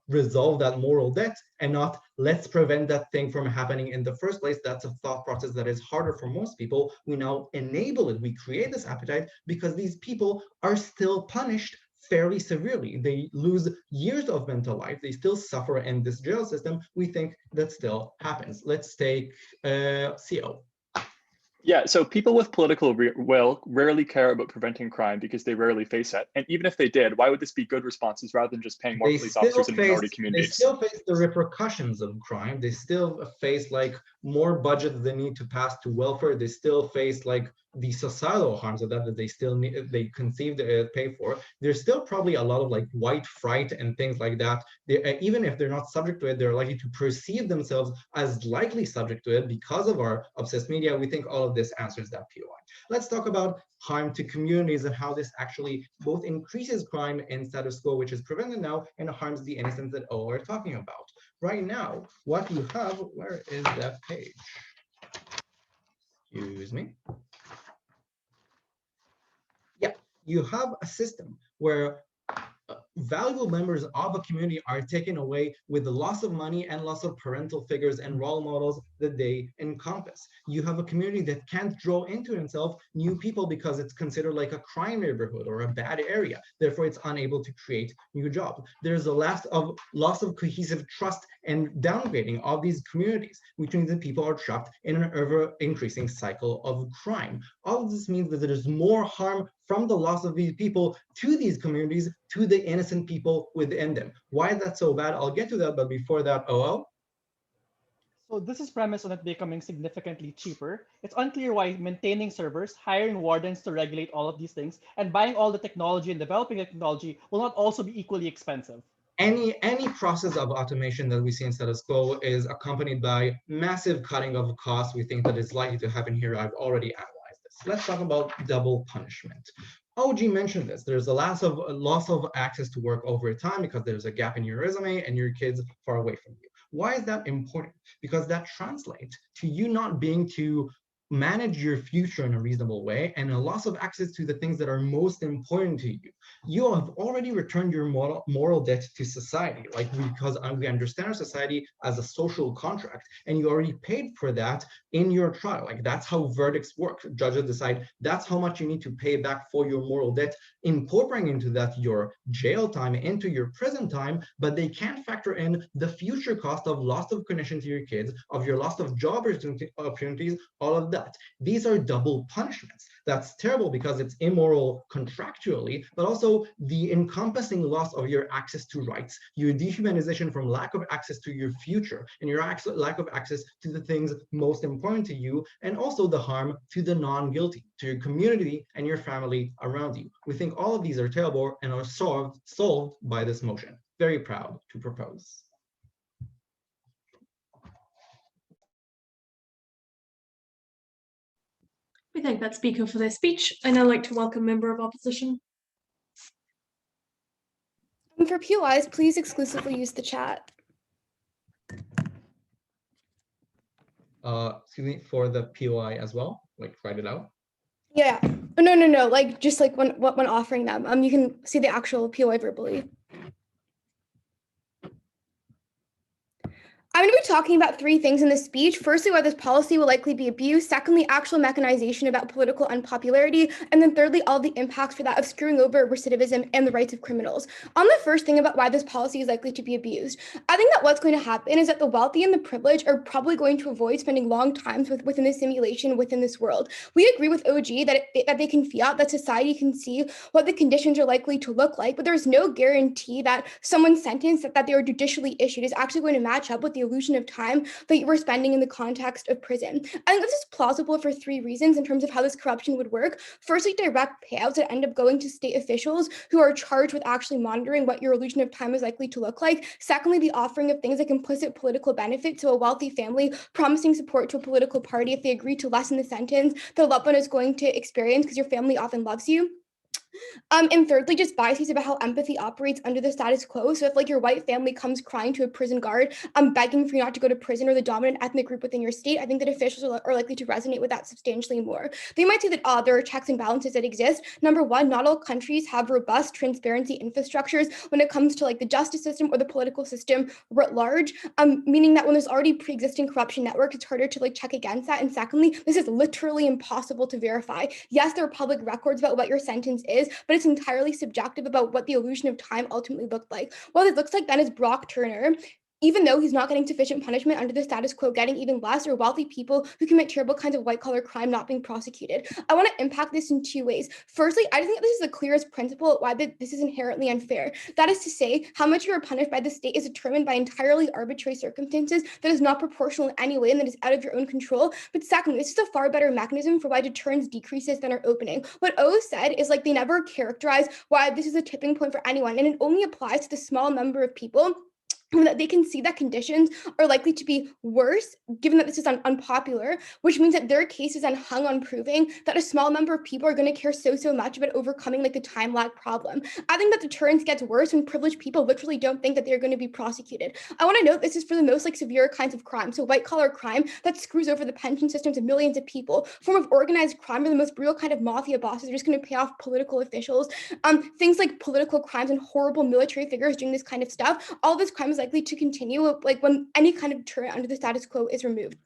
resolve that moral debt, and not let's prevent that thing from happening in the first place. That's a thought process that is harder for most people. We now enable it. We create this appetite because these people are still punished fairly severely. They lose years of mental life. They still suffer in this jail system. We think that still happens. Let's take CO. Yeah, so people with political will rarely care about preventing crime because they rarely face it. And even if they did, why would this be good responses rather than just paying more police officers in minority communities? They still face the repercussions of crime. They still face more budget they need to pass to welfare. They still face the societal harms of that they still need, they conceive to pay for. There's still probably a lot of white fright and things like that. Even if they're not subject to it, they're likely to perceive themselves as likely subject to it because of our obsessed media. We think all of this answers that POI. Let's talk about harm to communities and how this actually both increases crime in status quo, which is prevented now, and harms the innocents that all are talking about. Right now, what you have, where is that page? Excuse me. you have a system where valuable members of a community are taken away with the loss of money and loss of parental figures and role models that they encompass. You have a community that can't draw into itself new people because it's considered like a crime neighborhood or a bad area. Therefore, it's unable to create new jobs. There's a loss of cohesive trust and downgrading of these communities, which means that people are trapped in an ever increasing cycle of crime. All of this means that there's more harm from the loss of these people to these communities, to the innocent people within them. Why is that so bad? I'll get to that, but before that, OL? So this is premised on it becoming significantly cheaper. It's unclear why maintaining servers, hiring wardens to regulate all of these things, and buying all the technology and developing the technology will not also be equally expensive. Any process of automation that we see in status quo is accompanied by massive cutting of costs. We think that is likely to happen here. I've already analyzed this. Let's talk about double punishment. OG mentioned this. There's a loss of access to work over time because there's a gap in your resume and your kids far away from you. Why is that important? Because that translates to you not being to manage your future in a reasonable way and a loss of access to the things that are most important to you. You have already returned your moral debt to society, because we understand our society as a social contract, and you already paid for that in your trial. That's how verdicts work. Judges decide that's how much you need to pay back for your moral debt, incorporating into that your jail time, into your prison time, but they can't factor in the future cost of loss of connection to your kids, of your loss of job opportunities, all of that. These are double punishments. That's terrible because it's immoral contractually, but also the encompassing loss of your access to rights, your dehumanization from lack of access to your future, and your lack of access to the things most important to you, and also the harm to the non-guilty, to your community and your family around you. We think all of these are terrible and are solved by this motion. Very proud to propose. We thank that speaker for their speech. I'd now like to welcome member of opposition. For POIs, please exclusively use the chat. Excuse me, for the POI as well, write it out. Yeah. No. Just when offering them, you can see the actual POI verbally. I'm going to be talking about three things in this speech. Firstly, why this policy will likely be abused. Secondly, actual mechanization about political unpopularity. And then thirdly, all the impacts for that of screwing over recidivism and the rights of criminals. On the first thing about why this policy is likely to be abused, I think that what's going to happen is that the wealthy and the privileged are probably going to avoid spending long times within the simulation within this world. We agree with OG that they can fiat, that society can see what the conditions are likely to look like, but there's no guarantee that someone's sentence that they are judicially issued is actually going to match up with the illusion of time that you were spending in the context of prison. I think this is plausible for three reasons in terms of how this corruption would work. Firstly, direct payouts that end up going to state officials who are charged with actually monitoring what your illusion of time is likely to look like. Secondly, the offering of things like implicit political benefit to a wealthy family promising support to a political party if they agree to lessen the sentence that a loved one is going to experience because your family often loves you. And thirdly, just biases about how empathy operates under the status quo. So if your white family comes crying to a prison guard, begging for you not to go to prison, or the dominant ethnic group within your state, I think that officials are likely to resonate with that substantially more. They might say that there are checks and balances that exist. Number one, not all countries have robust transparency infrastructures when it comes to the justice system or the political system writ large, meaning that when there's already pre-existing corruption networks, it's harder to check against that. And secondly, this is literally impossible to verify. Yes, there are public records about what your sentence is, but it's entirely subjective about what the illusion of time ultimately looked like. What it looks like then is Brock Turner, even though he's not getting sufficient punishment under the status quo, getting even less, or wealthy people who commit terrible kinds of white-collar crime not being prosecuted. I want to impact this in two ways. Firstly, I think this is the clearest principle why this is inherently unfair. That is to say, how much you are punished by the state is determined by entirely arbitrary circumstances that is not proportional in any way and that is out of your own control. But secondly, this is a far better mechanism for why deterrence decreases than our opening. What O said is they never characterize why this is a tipping point for anyone, and it only applies to the small number of people that they can see that conditions are likely to be worse, given that this is unpopular, which means that their case is then hung on proving that a small number of people are going to care so much about overcoming like the time lag problem. I think that deterrence gets worse when privileged people literally don't think that they're going to be prosecuted. I want to note this is for the most like severe kinds of crime. So white collar crime that screws over the pension systems of millions of people, form of organized crime where the most brutal kind of mafia bosses are just going to pay off political officials, things like political crimes and horrible military figures doing this kind of stuff. All this crime is likely to continue like when any kind of deterrent under the status quo is removed.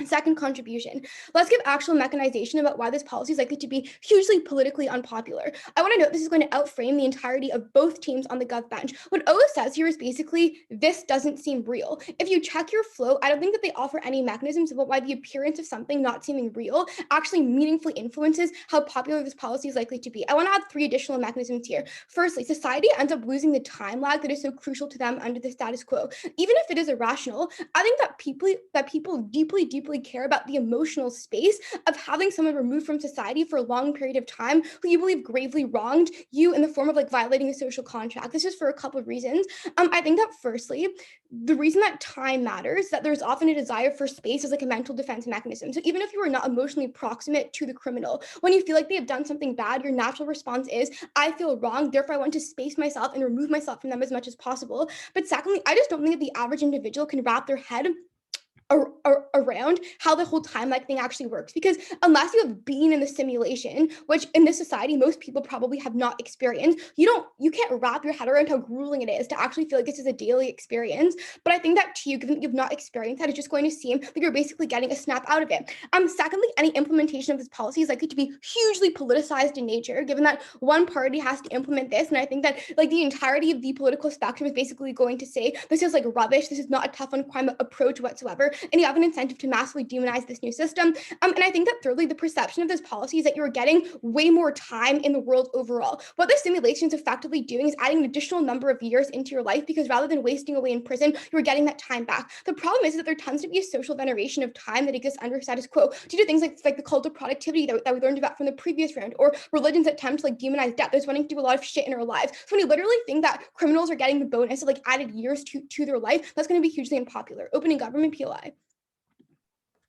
Second contribution, let's give actual mechanization about why this policy is likely to be hugely politically unpopular. I want to note this is going to outframe the entirety of both teams on the gov bench. What OA says here is basically, this doesn't seem real. If you check your flow, I don't think that they offer any mechanisms about why the appearance of something not seeming real actually meaningfully influences how popular this policy is likely to be. I want to add 3 additional mechanisms here. Firstly, society ends up losing the time lag that is so crucial to them under the status quo. Even if it is irrational, I think that people deeply care about the emotional space of having someone removed from society for a long period of time who you believe gravely wronged you in the form of like violating a social contract. This is for a couple of reasons. I think that firstly, the reason that time matters, that there's often a desire for space as like a mental defense mechanism. So even if you are not emotionally proximate to the criminal, when you feel like they have done something bad, your natural response is, I feel wrong, therefore I want to space myself and remove myself from them as much as possible. But secondly, I just don't think that the average individual can wrap their head around how the whole time lag thing actually works, because unless you have been in the simulation, which in this society most people probably have not experienced, you can't wrap your head around how grueling it is to actually feel like this is a daily experience. But I think that to you, given that you've not experienced that, it's just going to seem like you're basically getting a snap out of it. Secondly, any implementation of this policy is likely to be hugely politicized in nature, given that one party has to implement this, and I think that like the entirety of the political spectrum is basically going to say this is like rubbish, this is not a tough on crime approach whatsoever, and you have an incentive to massively demonize this new system. And I think that thirdly, the perception of this policy is that you're getting way more time in the world overall. What the simulation is effectively doing is adding an additional number of years into your life, because rather than wasting away in prison, you're getting that time back. The problem is that there tends to be a social veneration of time that exists under status quo due to things like the cult of productivity that we learned about from the previous round, or religions that attempt to like demonize death. There's wanting to do a lot of shit in our lives. So when you literally think that criminals are getting the bonus of like added years to their life, that's going to be hugely unpopular. Opening government PLI.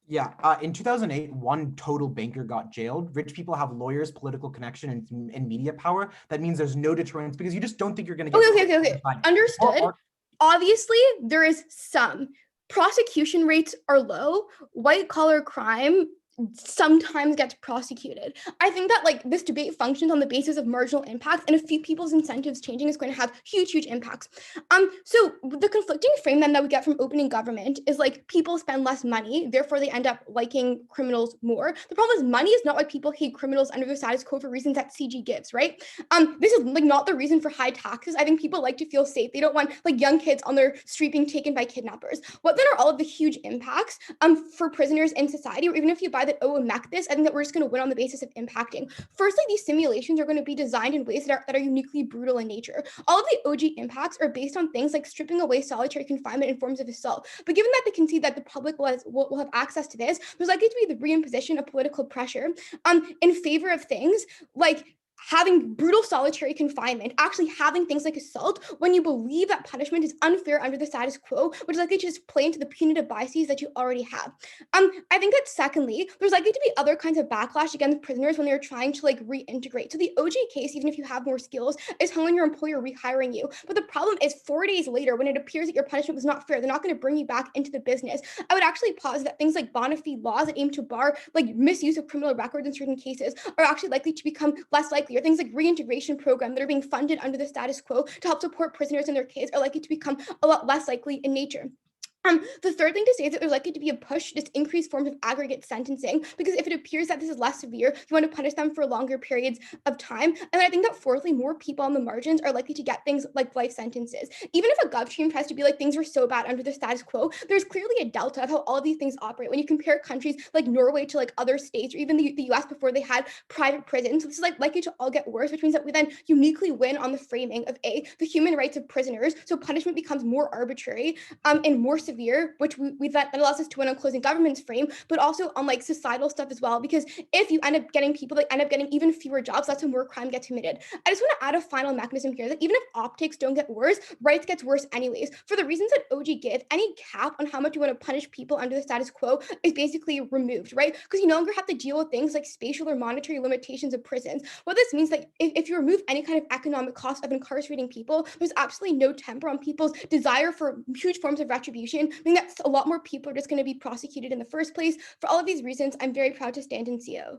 Yeah, in 2008, one total banker got jailed. Rich people have lawyers, political connection, and media power. That means there's no deterrence because you just don't think you're going to get. Okay. Understood. Obviously, there is some. Prosecution rates are low. White collar crime sometimes gets prosecuted. I think that like this debate functions on the basis of marginal impacts, and a few people's incentives changing is going to have huge impacts. So the conflicting frame then that we get from opening government is like people spend less money, therefore they end up liking criminals more. The problem is money is not why people hate criminals under the status quo for reasons that CG gives, right? This is like not the reason for high taxes. I think people like to feel safe. They don't want like young kids on their street being taken by kidnappers. What then are all of the huge impacts for prisoners in society, or even if you buy that OMEC this, I think that we're just going to win on the basis of impacting. Firstly, these simulations are going to be designed in ways that are uniquely brutal in nature. All of the OG impacts are based on things like stripping away solitary confinement in forms of assault. But given that they can see that the public will have access to this, there's likely to be the reimposition of political pressure in favor of things like having brutal solitary confinement, actually having things like assault, when you believe that punishment is unfair under the status quo, which is likely to just play into the punitive biases that you already have. I think that secondly, there's likely to be other kinds of backlash against prisoners when they're trying to like reintegrate. So the OG case, even if you have more skills, is hung on your employer rehiring you. But the problem is 4 days later, when it appears that your punishment was not fair, they're not going to bring you back into the business. I would actually posit that things like bona fide laws that aim to bar like misuse of criminal records in certain cases are actually likely to become less likely. Or things like reintegration programs that are being funded under the status quo to help support prisoners in their case are likely to become a lot less likely in nature. The third thing to say is that there's likely to be a push to just increase forms of aggregate sentencing, because if it appears that this is less severe, you want to punish them for longer periods of time. And I think that fourthly, more people on the margins are likely to get things like life sentences. Even if a gov team tries to be like things were so bad under the status quo, there's clearly a delta of how all of these things operate when you compare countries like Norway to like other states, or even the US before they had private prisons. So this is like likely to all get worse, which means that we then uniquely win on the framing of the human rights of prisoners. So punishment becomes more arbitrary and more severe severe, which that allows us to win on closing government's frame, but also on like societal stuff as well. Because if you end up getting people that end up getting even fewer jobs, that's when more crime gets committed. I just want to add a final mechanism here that even if optics don't get worse, rights gets worse anyways. For the reasons that OG gives, any cap on how much you want to punish people under the status quo is basically removed, right? Because you no longer have to deal with things like spatial or monetary limitations of prisons. What this means, that if you remove any kind of economic cost of incarcerating people, there's absolutely no temper on people's desire for huge forms of retribution, meaning that a lot more people are just going to be prosecuted in the first place. For all of these reasons, I'm very proud to stand in CO.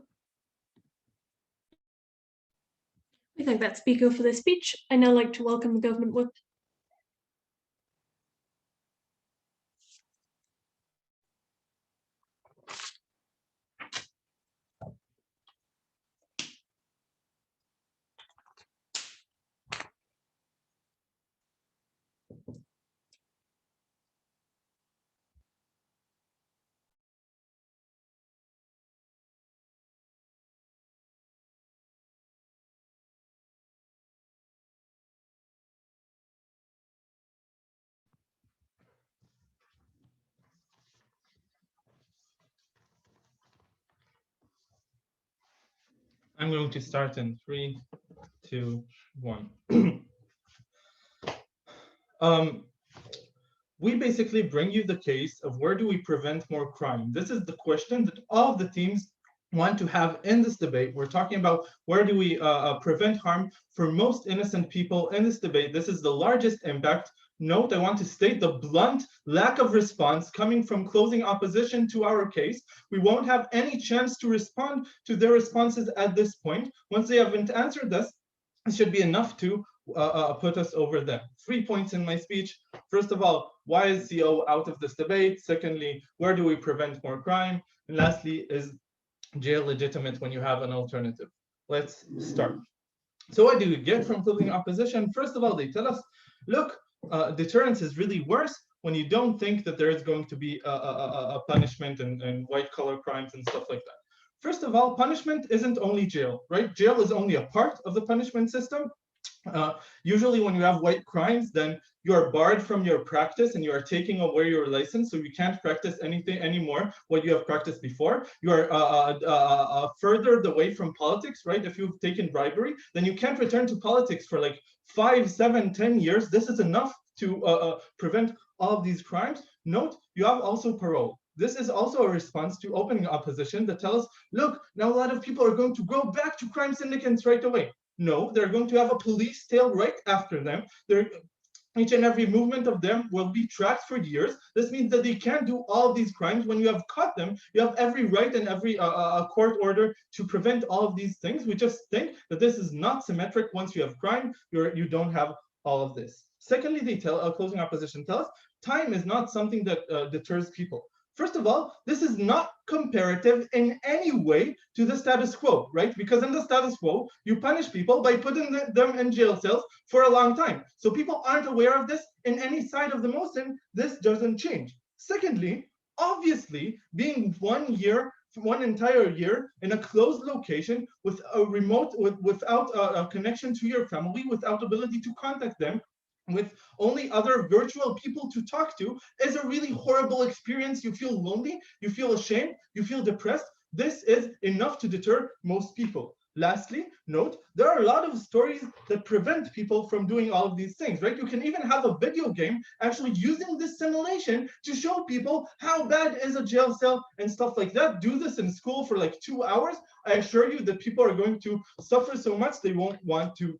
We thank that speaker for their speech. I now like to welcome the government whip. I'm going to start in 3, 2, 1. We basically bring you the case of where do we prevent more crime. This is the question that all of the teams want to have in this debate. We're talking about where do we prevent harm for most innocent people in this debate. This is the largest impact. Note, I want to state the blunt lack of response coming from closing opposition to our case. We won't have any chance to respond to their responses at this point. Once they haven't answered us, it should be enough to put us over them. 3 points in my speech. First of all, why is CO out of this debate? Secondly, where do we prevent more crime? And lastly, is jail legitimate when you have an alternative? Let's start. So what do we get from closing opposition? First of all, they tell us, look, deterrence is really worse when you don't think that there is going to be a punishment and white collar crimes and stuff like that. First of all, punishment isn't only jail, right? Jail is only a part of the punishment system. Usually when you have white crimes, then you are barred from your practice and you are taking away your license, so you can't practice anything anymore what you have practiced before. You are furthered away from politics, right? If you've taken bribery, then you can't return to politics for like 5, 7, 10 years. This is enough to prevent all of these crimes. Note, you have also parole. This is also a response to opening opposition that tells us, look, now a lot of people are going to go back to crime syndicates right away. No, they're going to have a police tail right after them. Each and every movement of them will be tracked for years. This means that they can't do all these crimes. When you have caught them, you have every right and every court order to prevent all of these things. We just think that this is not symmetric. Once you have crime, you don't have all of this. Secondly, they tell closing opposition tell us time is not something that deters people. First of all, this is not comparative in any way to the status quo, right? Because in the status quo, you punish people by putting them in jail cells for a long time. So people aren't aware of this in any side of the motion. This doesn't change. Secondly, obviously, being 1 year, 1 entire year in a closed location with a remote, without a connection to your family, without ability to contact them, with only other virtual people to talk to, is a really horrible experience. You feel lonely, you feel ashamed, you feel depressed. This is enough to deter most people. Lastly, note, there are a lot of stories that prevent people from doing all of these things, right? You can even have a video game actually using this simulation to show people how bad is a jail cell and stuff like that. Do this in school for like 2 hours. I assure you that people are going to suffer so much they won't want to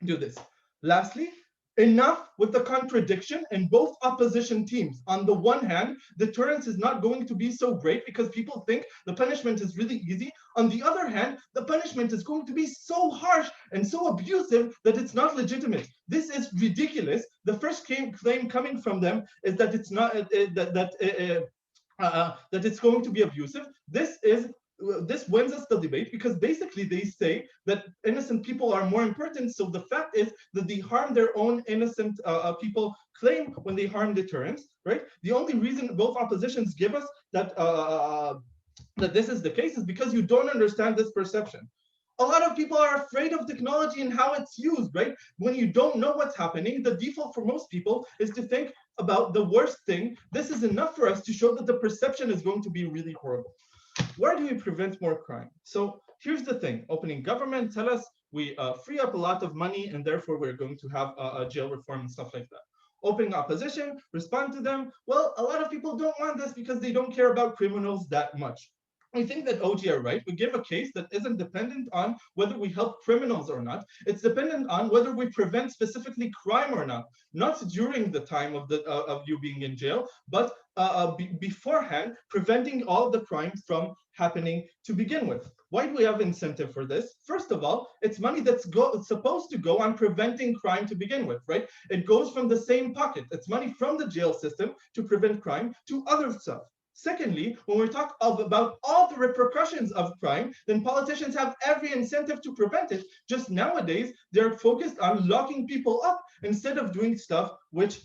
do this. Lastly, enough with the contradiction in both opposition teams. On the one hand, deterrence is not going to be so great because people think the punishment is really easy. On the other hand, the punishment is going to be so harsh and so abusive that it's not legitimate. This is ridiculous. The first claim coming from them is that it's not that it's going to be abusive. This wins us the debate because basically they say that innocent people are more important. So the fact is that they harm their own innocent people claim when they harm deterrence, right? The only reason both oppositions give us that that this is the case is because you don't understand this perception. A lot of people are afraid of technology and how it's used, right? When you don't know what's happening, the default for most people is to think about the worst thing. This is enough for us to show that the perception is going to be really horrible. Where do we prevent more crime? So here's the thing. Opening government tell us we free up a lot of money and therefore we're going to have a jail reform and stuff like that. Opening opposition, respond to them. Well, a lot of people don't want this because they don't care about criminals that much. I think that OG are right. We give a case that isn't dependent on whether we help criminals or not. It's dependent on whether we prevent specifically crime or not during the time of you being in jail, but beforehand, preventing all the crimes from happening to begin with. Why do we have incentive for this? First of all, it's money that's supposed to go on preventing crime to begin with, right? It goes from the same pocket. It's money from the jail system to prevent crime to other stuff. Secondly, when we talk about all the repercussions of crime, then politicians have every incentive to prevent it. Just nowadays, they're focused on locking people up instead of doing stuff which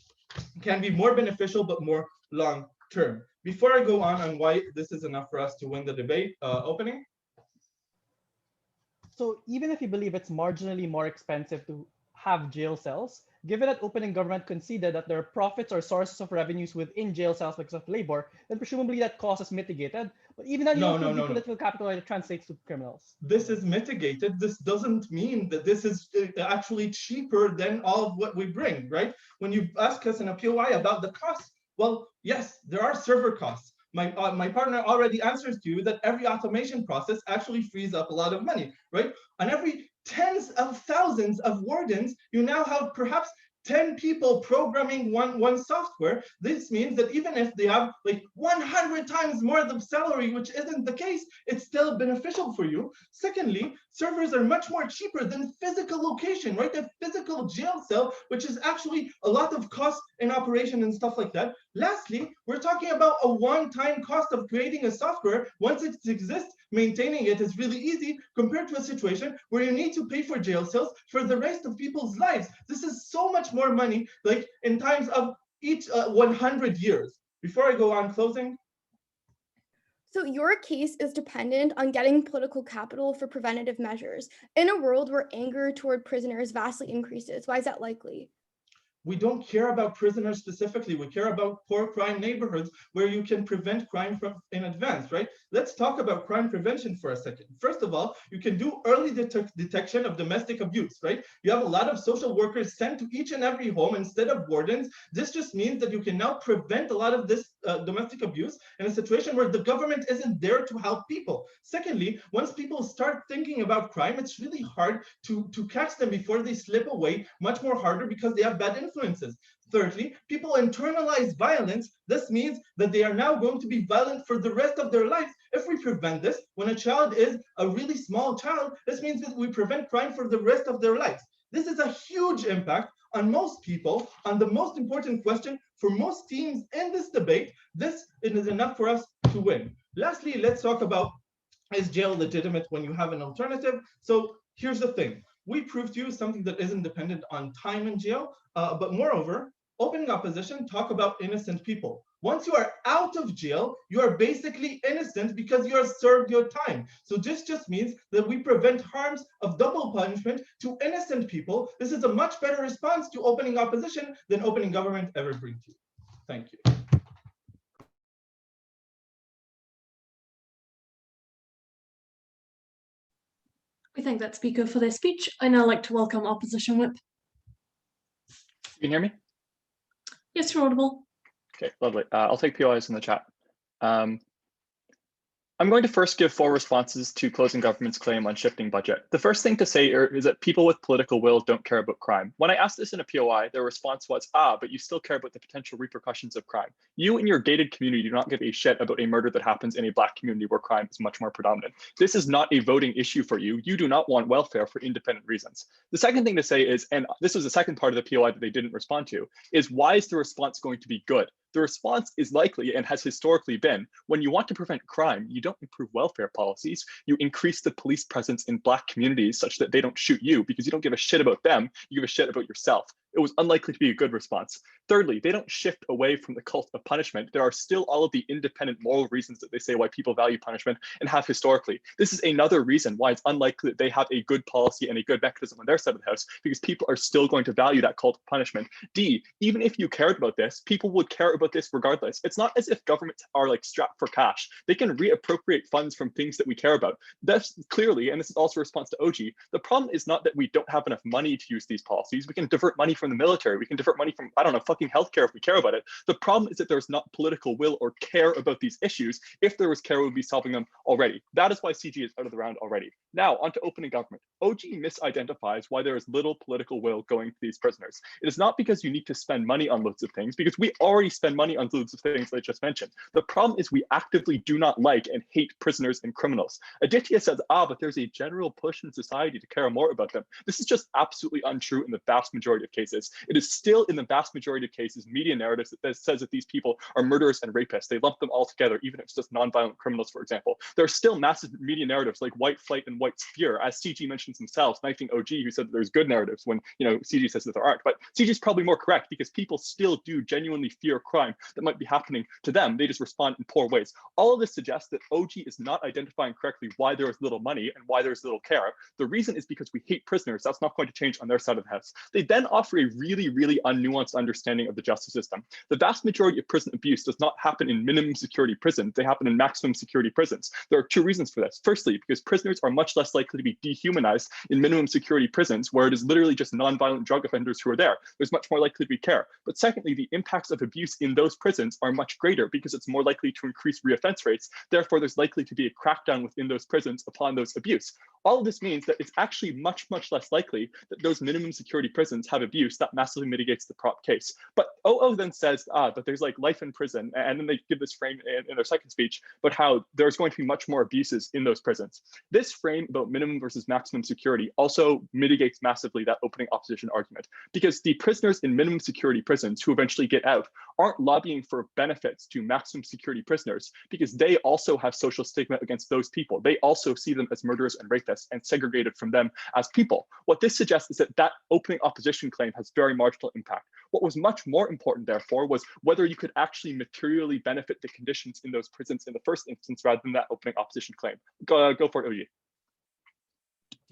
can be more beneficial but more long term. Before I go on why this is enough for us to win the debate, opening. So even if you believe it's marginally more expensive to have jail cells, given that opening government conceded that there are profits or sources of revenues within jail cells because of labor, then presumably that cost is mitigated. But even that the political capital it translates to criminals. This is mitigated. This doesn't mean that this is actually cheaper than all of what we bring, right? When you ask us in a POI about the cost, well, yes, there are server costs. My partner already answers to you that every automation process actually frees up a lot of money, right? On every tens of thousands of wardens, you now have perhaps 10 people programming one software. This means that even if they have like 100 times more the salary, which isn't the case, it's still beneficial for you. Secondly, servers are much more cheaper than physical location, right? A physical jail cell, which is actually a lot of cost in operation and stuff like that. Lastly, we're talking about a one-time cost of creating a software. Once it exists, maintaining it is really easy compared to a situation where you need to pay for jail cells for the rest of people's lives. This is so much more money, like in times of each 100 years. Before I go on closing. So your case is dependent on getting political capital for preventative measures in a world where anger toward prisoners vastly increases. Why is that likely? We don't care about prisoners specifically. We care about poor crime neighborhoods where you can prevent crime from in advance, right? Let's talk about crime prevention for a second. First of all, you can do early detection of domestic abuse, right? You have a lot of social workers sent to each and every home instead of wardens. This just means that you can now prevent a lot of this domestic abuse in a situation where the government isn't there to help people. Secondly, once people start thinking about crime, it's really hard to catch them before they slip away, much more harder because they have bad influences. Thirdly, people internalize violence. This means that they are now going to be violent for the rest of their lives. If we prevent this, when a child is a really small child, this means that we prevent crime for the rest of their lives. This is a huge impact on most people, on the most important question for most teams in this debate. This is enough for us to win. Lastly, let's talk about, is jail legitimate when you have an alternative? So here's the thing. We proved to you something that isn't dependent on time in jail, but moreover, opening opposition talk about innocent people. Once you are out of jail, you are basically innocent because you have served your time. So this just means that we prevent harms of double punishment to innocent people. This is a much better response to opening opposition than opening government ever brings you. Thank you. We thank that speaker for their speech. I now like to welcome Opposition Whip. You can hear me? Yes, you're audible. Okay, lovely. I'll take POIs in the chat. I'm going to first give 4 responses to closing government's claim on shifting budget. The first thing to say is that people with political will don't care about crime. When I asked this in a POI, their response was, but you still care about the potential repercussions of crime. You in your gated community do not give a shit about a murder that happens in a Black community where crime is much more predominant. This is not a voting issue for you. You do not want welfare for independent reasons. The second thing to say is, and this was the second part of the POI that they didn't respond to, is why is the response going to be good? The response is likely and has historically been, when you want to prevent crime, you don't improve welfare policies, you increase the police presence in Black communities such that they don't shoot you because you don't give a shit about them, you give a shit about yourself. It was unlikely to be a good response. Thirdly, they don't shift away from the cult of punishment. There are still all of the independent moral reasons that they say why people value punishment and have historically. This is another reason why it's unlikely that they have a good policy and a good mechanism on their side of the house, because people are still going to value that cult of punishment. D, even if you cared about this, people would care about this regardless. It's not as if governments are like strapped for cash. They can reappropriate funds from things that we care about. That's clearly, and this is also a response to OG, the problem is not that we don't have enough money to use these policies. We can divert money from the military. We can divert money from, I don't know, fucking healthcare if we care about it. The problem is that there's not political will or care about these issues. If there was care, we would be solving them already. That is why CG is out of the round already. Now, onto opening government. OG misidentifies why there is little political will going to these prisoners. It is not because you need to spend money on loads of things, because we already spend money on loads of things that I just mentioned. The problem is we actively do not like and hate prisoners and criminals. Aditya says, but there's a general push in society to care more about them. This is just absolutely untrue in the vast majority of cases. It is still in the vast majority of cases media narratives that says that these people are murderers and rapists. They lump them all together, even if it's just nonviolent criminals, for example. There are still massive media narratives like white flight and white fear, as CG mentions himself, knifing OG, who said that there's good narratives when CG says that there aren't. But CG is probably more correct, because people still do genuinely fear crime that might be happening to them. They just respond in poor ways. All of this suggests that OG is not identifying correctly why there is little money and why there's little care. The reason is because we hate prisoners. That's not going to change on their side of the house. They then offer a really, really unnuanced understanding of the justice system. The vast majority of prison abuse does not happen in minimum security prisons. They happen in maximum security prisons. There are two reasons for this. Firstly, because prisoners are much less likely to be dehumanized in minimum security prisons, where it is literally just nonviolent drug offenders who are there. There's much more likely to be care. But secondly, the impacts of abuse in those prisons are much greater, because it's more likely to increase reoffense rates. Therefore, there's likely to be a crackdown within those prisons upon those abuse. All of this means that it's actually much, much less likely that those minimum security prisons have abuse. That massively mitigates the prop case. But OO then says that there's like life in prison, and then they give this frame in their second speech, but how there's going to be much more abuses in those prisons. This frame about minimum versus maximum security also mitigates massively that opening opposition argument, because the prisoners in minimum security prisons who eventually get out aren't lobbying for benefits to maximum security prisoners, because they also have social stigma against those people. They also see them as murderers and rapists and segregated from them as people. What this suggests is that opening opposition claim has very marginal impact. What was much more important, therefore, was whether you could actually materially benefit the conditions in those prisons in the first instance, rather than that opening opposition claim. Go for it, OG.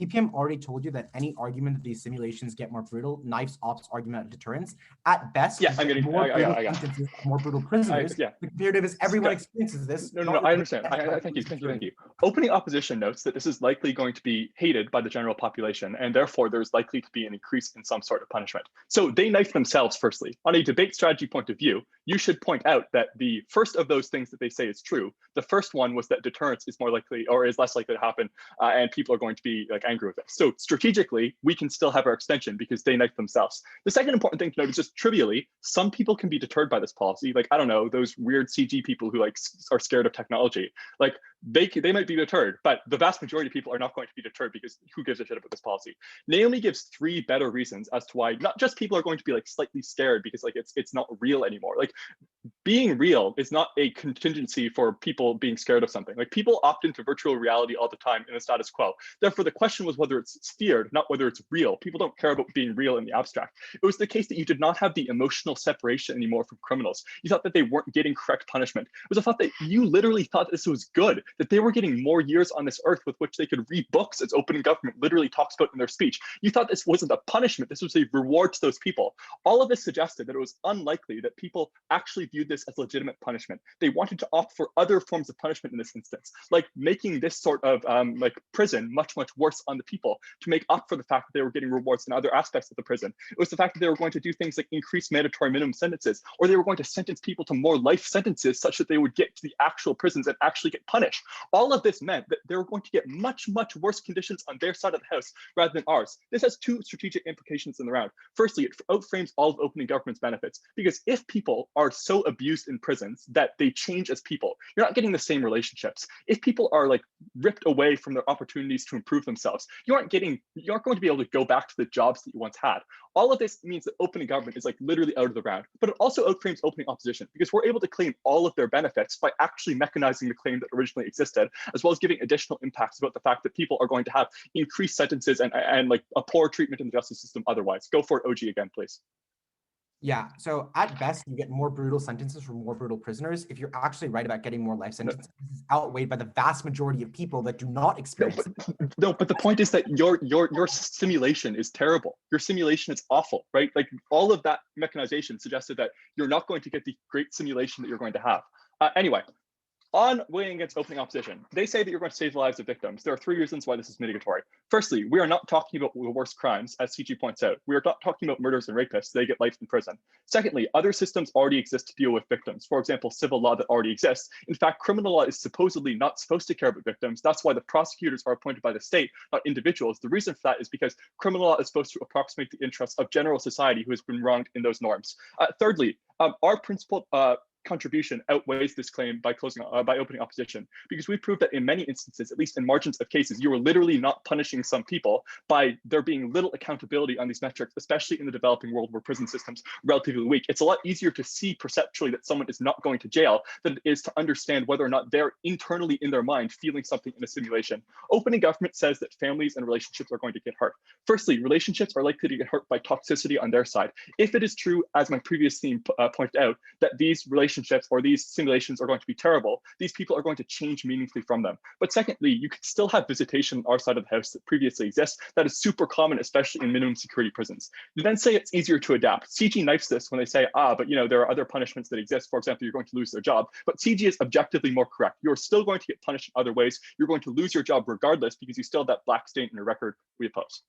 TPM already told you that any argument that these simulations get more brutal knifes ops argument of deterrence. At best, yeah, I'm getting more brutal prisoners. The comparative is everyone experiences this. No, I understand. Thank you. Opening opposition notes that this is likely going to be hated by the general population, and therefore there's likely to be an increase in some sort of punishment. So they knife themselves. Firstly, on a debate strategy point of view, you should point out that the first of those things that they say is true. The first one was that deterrence is more likely, or is less likely to happen, and people are going to be like angry with it. So strategically, we can still have our extension because they knife themselves. The second important thing to note is just trivially, some people can be deterred by this policy. Like, I don't know, those weird CG people who like are scared of technology. Like they might be deterred, but the vast majority of people are not going to be deterred, because who gives a shit about this policy? Naomi gives 3 better reasons as to why not just people are going to be like slightly scared because like it's not real anymore. Like, being real is not a contingency for people being scared of something. Like, people opt into virtual reality all the time in the status quo. Therefore, the question was whether it's feared, not whether it's real. People don't care about being real in the abstract. It was the case that you did not have the emotional separation anymore from criminals. You thought that they weren't getting correct punishment. It was a thought that you literally thought this was good, that they were getting more years on this earth with which they could read books, as opening government literally talks about in their speech. You thought this wasn't a punishment, this was a reward to those people. All of this suggested that it was unlikely that people actually viewed this as legitimate punishment. They wanted to opt for other forms of punishment in this instance, like making this sort of like prison much, much worse on the people to make up for the fact that they were getting rewards in other aspects of the prison. It was the fact that they were going to do things like increase mandatory minimum sentences, or they were going to sentence people to more life sentences such that they would get to the actual prisons and actually get punished. All of this meant that they were going to get much, much worse conditions on their side of the house rather than ours. This has 2 strategic implications in the round. Firstly, it outframes all of opening government's benefits, because if people are so abused abused in prisons that they change as people. You're not getting the same relationships. If people are like ripped away from their opportunities to improve themselves, you aren't going to be able to go back to the jobs that you once had. All of this means that opening government is like literally out of the round, but it also outframes opening opposition because we're able to claim all of their benefits by actually mechanizing the claim that originally existed, as well as giving additional impacts about the fact that people are going to have increased sentences and like a poor treatment in the justice system otherwise. Go for it, OG, again, please. Yeah, so at best, you get more brutal sentences for more brutal prisoners. If you're actually right about getting more life sentences, this is outweighed by the vast majority of people that do not experience it. No, but the point is that your simulation is terrible. Your simulation is awful, right? Like all of that mechanization suggested that you're not going to get the great simulation that you're going to have. Anyway, on weighing against opening opposition, they say that you're going to save the lives of victims. There are 3 reasons why this is mitigatory. Firstly, we are not talking about the worst crimes, as CG points out. We are not talking about murders and rapists. They get life in prison. Secondly, other systems already exist to deal with victims. For example, civil law that already exists. In fact, criminal law is supposedly not supposed to care about victims. That's why the prosecutors are appointed by the state, not individuals. The reason for that is because criminal law is supposed to approximate the interests of general society who has been wronged in those norms. Thirdly, our principled contribution outweighs this claim by opening opposition, because we proved that in many instances, at least in margins of cases, you were literally not punishing some people by there being little accountability on these metrics, especially in the developing world where prison systems are relatively weak. It's a lot easier to see perceptually that someone is not going to jail than it is to understand whether or not they're internally in their mind feeling something in a simulation. Opening government says that families and relationships are going to get hurt. Firstly, relationships are likely to get hurt by toxicity on their side. If it is true, as my previous theme pointed out, that these relationships or these simulations are going to be terrible, these people are going to change meaningfully from them. But secondly, you could still have visitation on our side of the house that previously exists. That is super common, especially in minimum security prisons. You then say it's easier to adapt. CG knifes this when they say, but there are other punishments that exist. For example, you're going to lose their job. But CG is objectively more correct. You're still going to get punished in other ways. You're going to lose your job regardless because you still have that black stain in your record. We oppose.